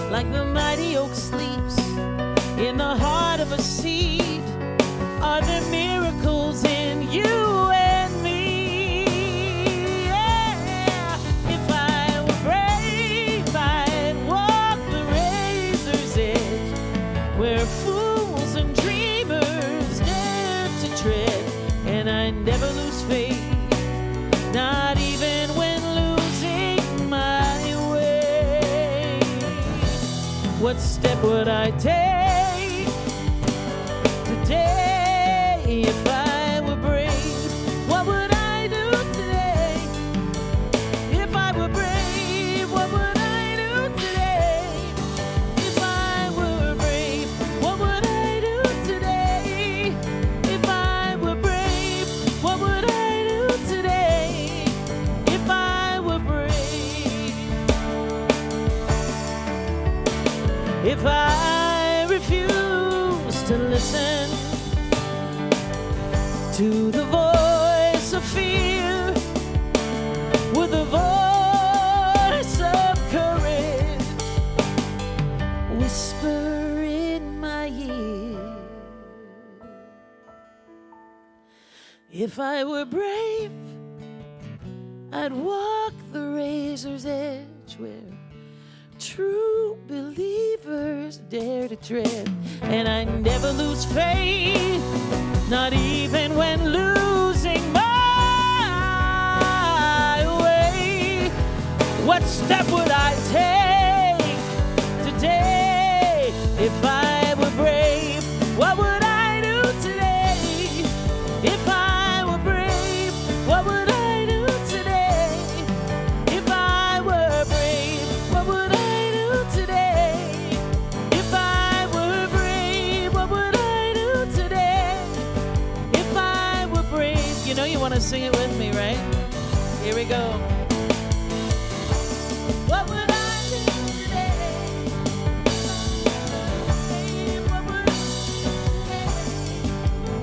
Like the mighty oak sleeps in the heart of a seed, are there miracles in you and me? Yeah. If I were brave, I'd walk the razor's edge, where fools and dreamers dare to tread, and I never lose faith, not even when losing my way. What step would I take today if I were brave? What would I do today if I were brave? What would I do today if I were brave? What would I do today if I were brave? What would I do today if I were brave? If I refuse to listen to the voice of fear with the voice of courage whisper in my ear. If I were brave, I'd walk the razor's edge where true believers dare to tread, and I never lose faith, not even when losing my way. What step would I take today if I were brave? What would I do today if I were brave? What would I do today if I were brave? What would I do today if I were brave? What would I do today if I were brave? You know you want to sing it with me, right? Here we go. What would I do today? What would I do today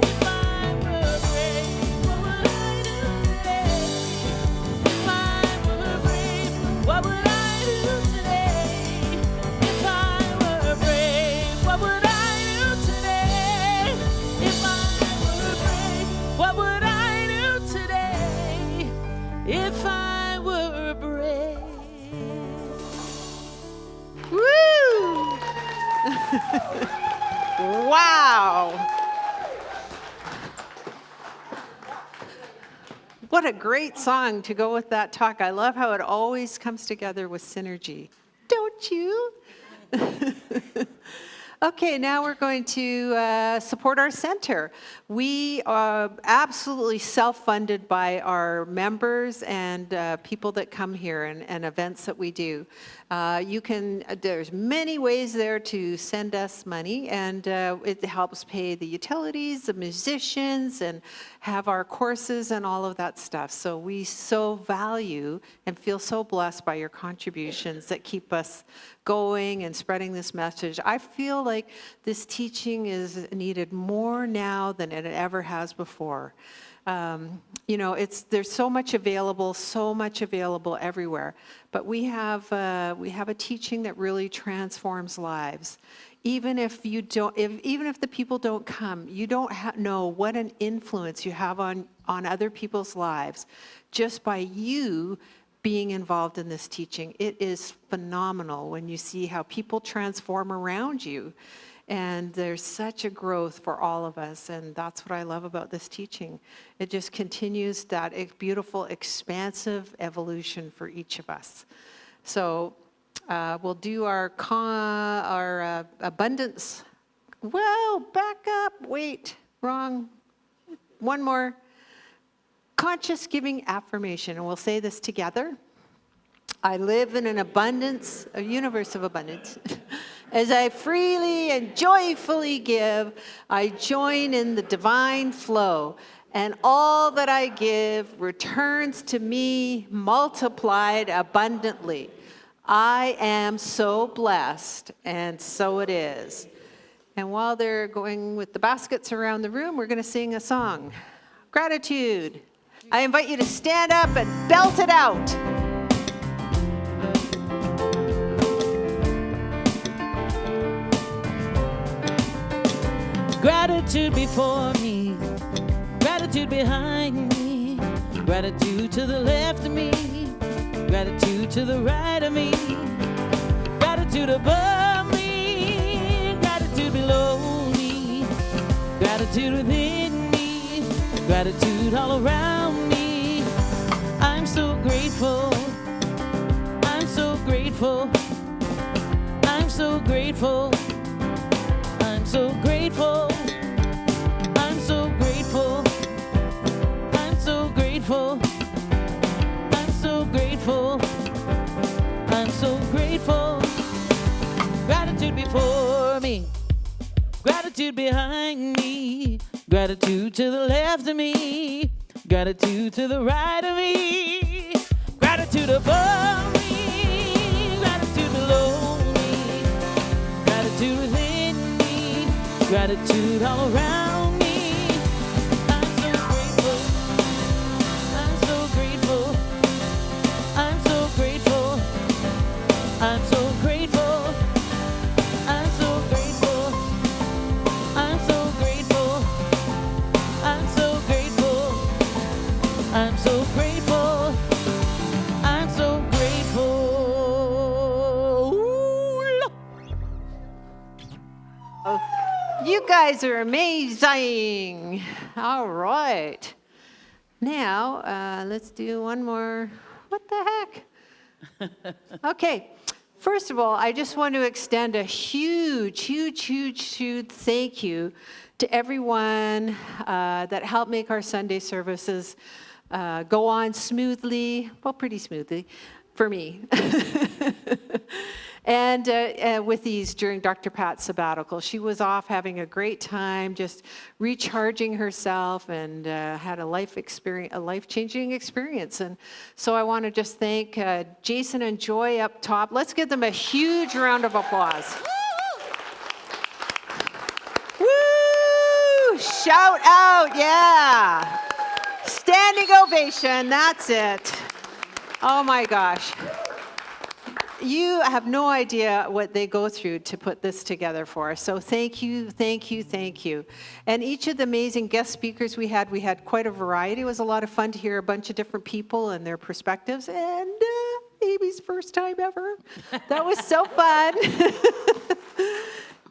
if I were brave? What would I do today if I were brave? What would I do today if I were brave? What would I do today if I were brave? What would I do today if I were brave? Woo! Wow! What a great song to go with that talk. I love how it always comes together with synergy. Don't you? Okay, now we're going to support our center. We are absolutely self-funded by our members and people that come here and events that we do. There's many ways there to send us money, and it helps pay the utilities, the musicians, and have our courses and all of that stuff. So we so value and feel so blessed by your contributions that keep us going and spreading this message. I feel like this teaching is needed more now than it ever has before. There's so much available everywhere. But we have a teaching that really transforms lives. Even if the people don't come, you don't know what an influence you have on other people's lives just by you being involved in this teaching. It is phenomenal when you see how people transform around you. And there's such a growth for all of us, and that's what I love about this teaching. It just continues that beautiful, expansive evolution for each of us. So we'll do our abundance. Well, back up. Wait, wrong. One more. Conscious giving affirmation, and we'll say this together. I live in an abundance, a universe of abundance. As I freely and joyfully give, I join in the divine flow and all that I give returns to me multiplied abundantly. I am so blessed, and so it is. And while they're going with the baskets around the room, we're going to sing a song, Gratitude. I invite you to stand up and belt it out. Gratitude before me, gratitude behind me, gratitude to the left of me, gratitude to the right of me, gratitude above me, gratitude below me, gratitude within me, gratitude all around me. I'm so grateful, I'm so grateful, I'm so grateful, I'm so grateful, I'm so grateful, I'm so grateful, I'm so grateful, I'm so grateful. Gratitude before me, gratitude behind me, gratitude to the left of me, gratitude to the right of me, gratitude above me, gratitude below me, gratitude within me, gratitude all around me. I'm so grateful, I'm so grateful, I'm so grateful, I'm so grateful, I'm so grateful, I'm so grateful, I'm so grateful, I'm so grateful, I'm so grateful. Ooh, You guys are amazing. All right. Now, let's do one more. What the heck? Okay. First of all, I just want to extend a huge thank you to everyone that helped make our Sunday services go on smoothly, well, pretty smoothly for me. And with these during Dr. Pat's sabbatical, she was off having a great time, just recharging herself, and had a life-changing experience. And so I want to just thank Jason and Joy up top. Let's give them a huge round of applause. Woo! Shout out, yeah. Standing ovation, that's it. Oh my gosh. You have no idea what they go through to put this together for us. So thank you, thank you, thank you. And each of the amazing guest speakers we had quite a variety. It was a lot of fun to hear a bunch of different people and their perspectives. And Amy's first time ever. That was so fun.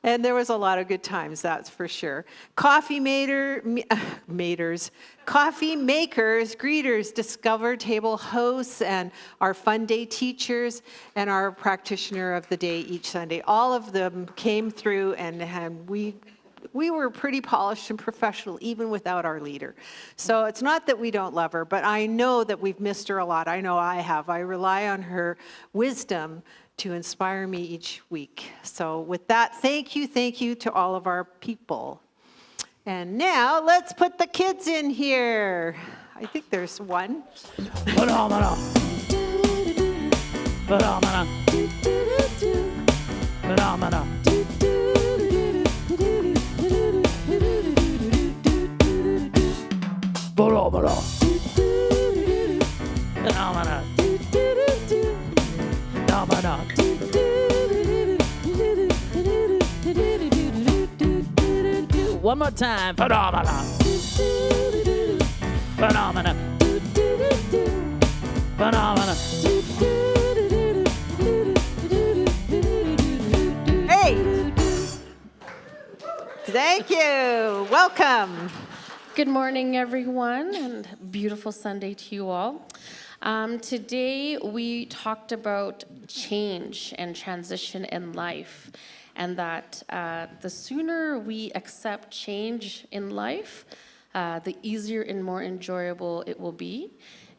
And there was a lot of good times, that's for sure. Coffee makers, greeters, Discover Table hosts, and our Fun Day teachers, and our practitioner of the day each Sunday. All of them came through, and we were pretty polished and professional, even without our leader. So it's not that we don't love her, but I know that we've missed her a lot. I know I have. I rely on her wisdom to inspire me each week. So with that, thank you to all of our people. And now let's put the kids in here. I think there's one. Phenomena. Phenomena. Phenomena. Phenomena. Phenomena. One more time. Phenomena. Phenomena. Phenomena. Hey! Thank you. Welcome. Good morning, everyone, and beautiful Sunday to you all. Today, we talked about change and transition in life, and that the sooner we accept change in life, the easier and more enjoyable it will be.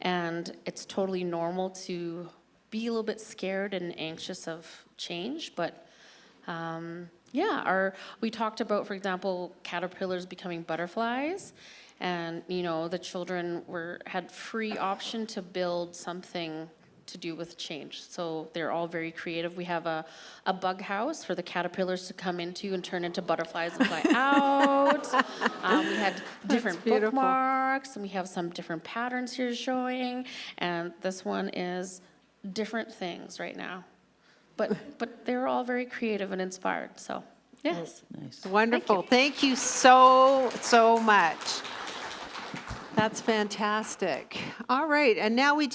And it's totally normal to be a little bit scared and anxious of change, but we talked about, for example, caterpillars becoming butterflies, And, the children had free option to build something to do with change. So they're all very creative. We have a bug house for the caterpillars to come into and turn into butterflies and fly out. We had different bookmarks, and we have some different patterns here showing. And this one is different things right now. But they're all very creative and inspired. So, yes. Nice. Wonderful. Thank you so, so much. That's fantastic. All right, and now we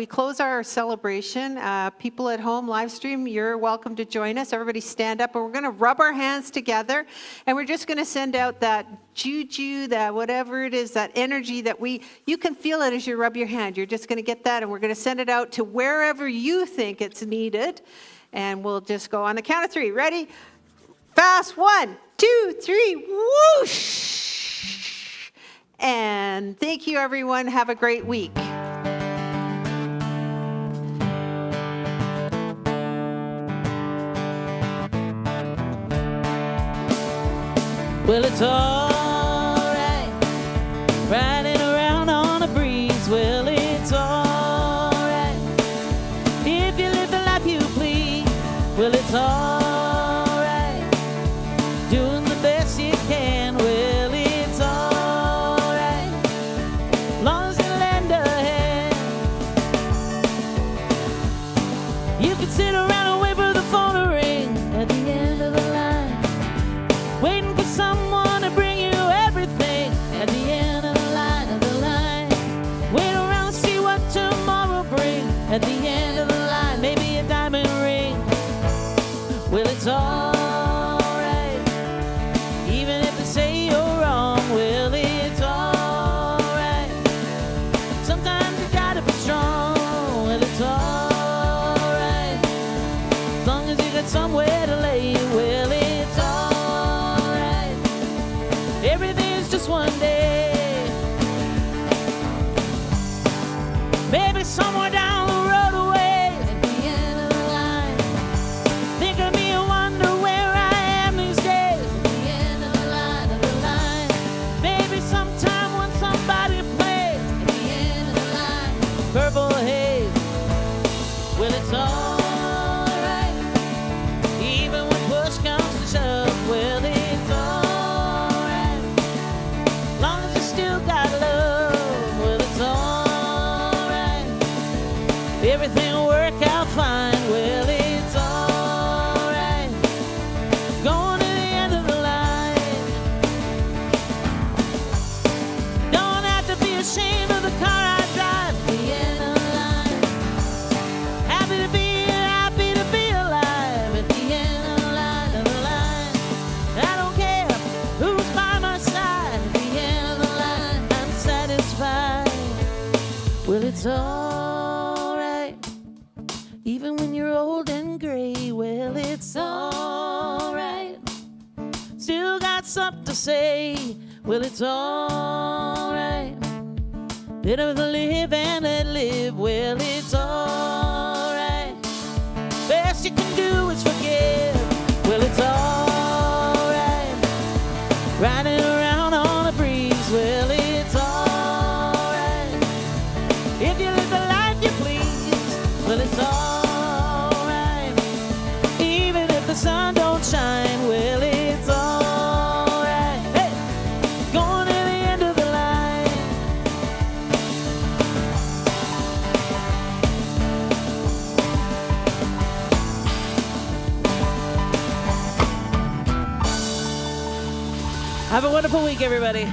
close our celebration. People at home, live stream, you're welcome to join us. Everybody stand up, and we're going to rub our hands together, and we're just going to send out that juju, that whatever it is, that energy that you can feel it as you rub your hand. You're just going to get that, and we're going to send it out to wherever you think it's needed, and we'll just go on the count of 3. Ready? Fast. 1, 2, 3. Whoosh! And thank you, everyone. Have a great week. Well, it's all right, riding around on a breeze. Well, it's all right, if you live the life you please. Well, it's all right, doing the best you can. Well, it's all right, long as you lend a hand. You can sit around and wait for the phone to ring at the end of the line, waiting for someone to bring you everything at the end of the line, Wait around to see what tomorrow brings at the end of the line, maybe a diamond ring. Well, it's all right, even if they say you're wrong. Well, it's all right, sometimes you gotta be strong. Well, it's all right, as long as you got somewhere to lay. Well, it's all right, everything's just one day. Maybe somewhere down the road away at the end of the line, think of me and wonder where I am these days at the end of the line, Maybe sometime when somebody plays at the end of the line, purple haze. Well, it's all right, even when push comes to shove. Well, it's all right, long as you still got love. Well, it's all right, everything will work out fine. Well, it's all right, going to the end of the line. Don't have to be ashamed of the car I drive at the end of the line. Happy to be alive at the end of the line, I don't care who's by my side at the end of the line, I'm satisfied. Well, it's all right, even when you're old and gray. Well, it's all right, still got something to say. Well, it's all right, better to live and let live. Well, it's all right, best you can do is forgive. Well, it's all right, riding around on a breeze. Well, it's all right, if you live the life you please. Well, it's all right, even if the sun don't shine. Well, it's all right, hey, going to the end of the line. Have a wonderful week, everybody.